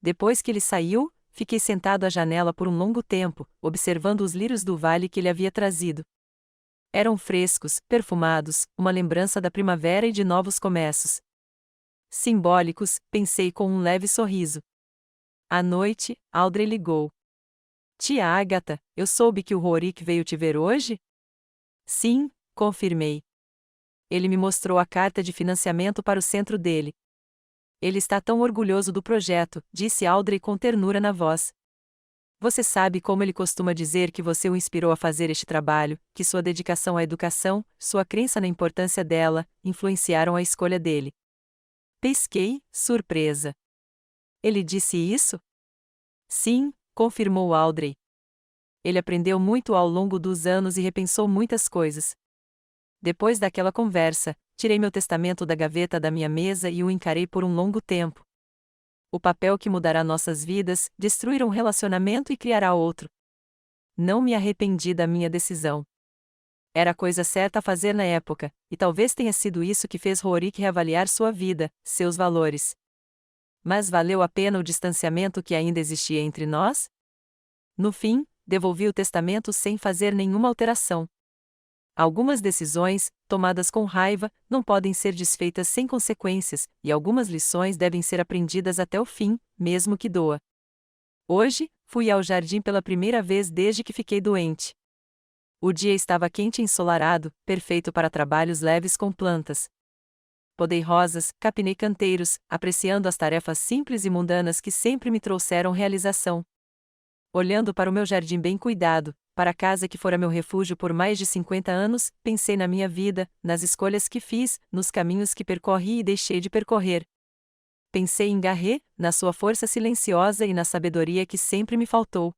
Depois que ele saiu, fiquei sentado à janela por um longo tempo, observando os lírios do vale que ele havia trazido. Eram frescos, perfumados, uma lembrança da primavera e de novos começos. Simbólicos, pensei com um leve sorriso. À noite, Audrey ligou. Tia Agatha, eu soube que o Rorik veio te ver hoje? Sim, confirmei. Ele me mostrou a carta de financiamento para o centro dele. Ele está tão orgulhoso do projeto, disse Audrey com ternura na voz. Você sabe como ele costuma dizer que você o inspirou a fazer este trabalho, que sua dedicação à educação, sua crença na importância dela, influenciaram a escolha dele. Pesquei, surpresa. Ele disse isso? Sim, confirmou Audrey. Ele aprendeu muito ao longo dos anos e repensou muitas coisas. Depois daquela conversa, tirei meu testamento da gaveta da minha mesa e o encarei por um longo tempo. O papel que mudará nossas vidas, destruir um relacionamento e criará outro. Não me arrependi da minha decisão. Era a coisa certa a fazer na época, e talvez tenha sido isso que fez Rorik reavaliar sua vida, seus valores. Mas valeu a pena o distanciamento que ainda existia entre nós? No fim, devolvi o testamento sem fazer nenhuma alteração. Algumas decisões, tomadas com raiva, não podem ser desfeitas sem consequências, e algumas lições devem ser aprendidas até o fim, mesmo que doa. Hoje, fui ao jardim pela primeira vez desde que fiquei doente. O dia estava quente e ensolarado, perfeito para trabalhos leves com plantas. Podei rosas, capinei canteiros, apreciando as tarefas simples e mundanas que sempre me trouxeram realização. Olhando para o meu jardim bem cuidado, para a casa que fora meu refúgio por mais de 50 anos, pensei na minha vida, nas escolhas que fiz, nos caminhos que percorri e deixei de percorrer. Pensei em Garré, na sua força silenciosa e na sabedoria que sempre me faltou.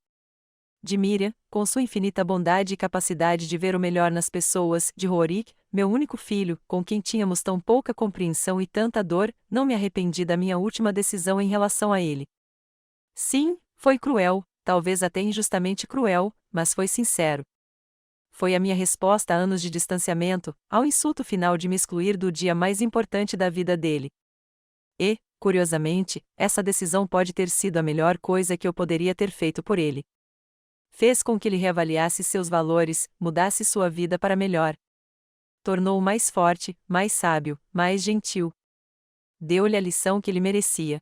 De Miriam, com sua infinita bondade e capacidade de ver o melhor nas pessoas, de Rorik, meu único filho, com quem tínhamos tão pouca compreensão e tanta dor, não me arrependi da minha última decisão em relação a ele. Sim, foi cruel, talvez até injustamente cruel, mas foi sincero. Foi a minha resposta a anos de distanciamento, ao insulto final de me excluir do dia mais importante da vida dele. E, curiosamente, essa decisão pode ter sido a melhor coisa que eu poderia ter feito por ele. Fez com que ele reavaliasse seus valores, mudasse sua vida para melhor. Tornou-o mais forte, mais sábio, mais gentil. Deu-lhe a lição que ele merecia.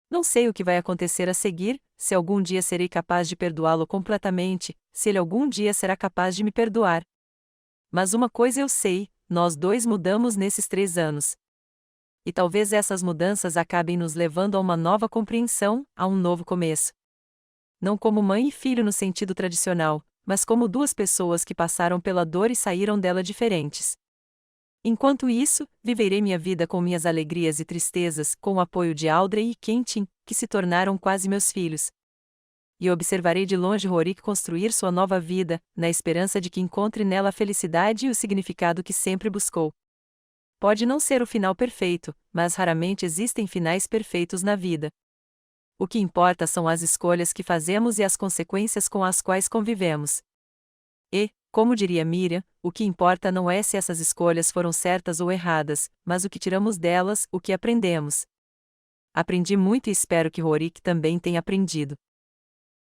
Não sei o que vai acontecer a seguir, se algum dia serei capaz de perdoá-lo completamente, se ele algum dia será capaz de me perdoar. Mas uma coisa eu sei, nós dois mudamos nesses 3 anos. E talvez essas mudanças acabem nos levando a uma nova compreensão, a um novo começo. Não como mãe e filho no sentido tradicional, mas como duas pessoas que passaram pela dor e saíram dela diferentes. Enquanto isso, viverei minha vida com minhas alegrias e tristezas, com o apoio de Audrey e Quentin, que se tornaram quase meus filhos. E observarei de longe Rorik construir sua nova vida, na esperança de que encontre nela a felicidade e o significado que sempre buscou. Pode não ser o final perfeito, mas raramente existem finais perfeitos na vida. O que importa são as escolhas que fazemos e as consequências com as quais convivemos. E, como diria Miriam, o que importa não é se essas escolhas foram certas ou erradas, mas o que tiramos delas, o que aprendemos. Aprendi muito e espero que Rorik também tenha aprendido.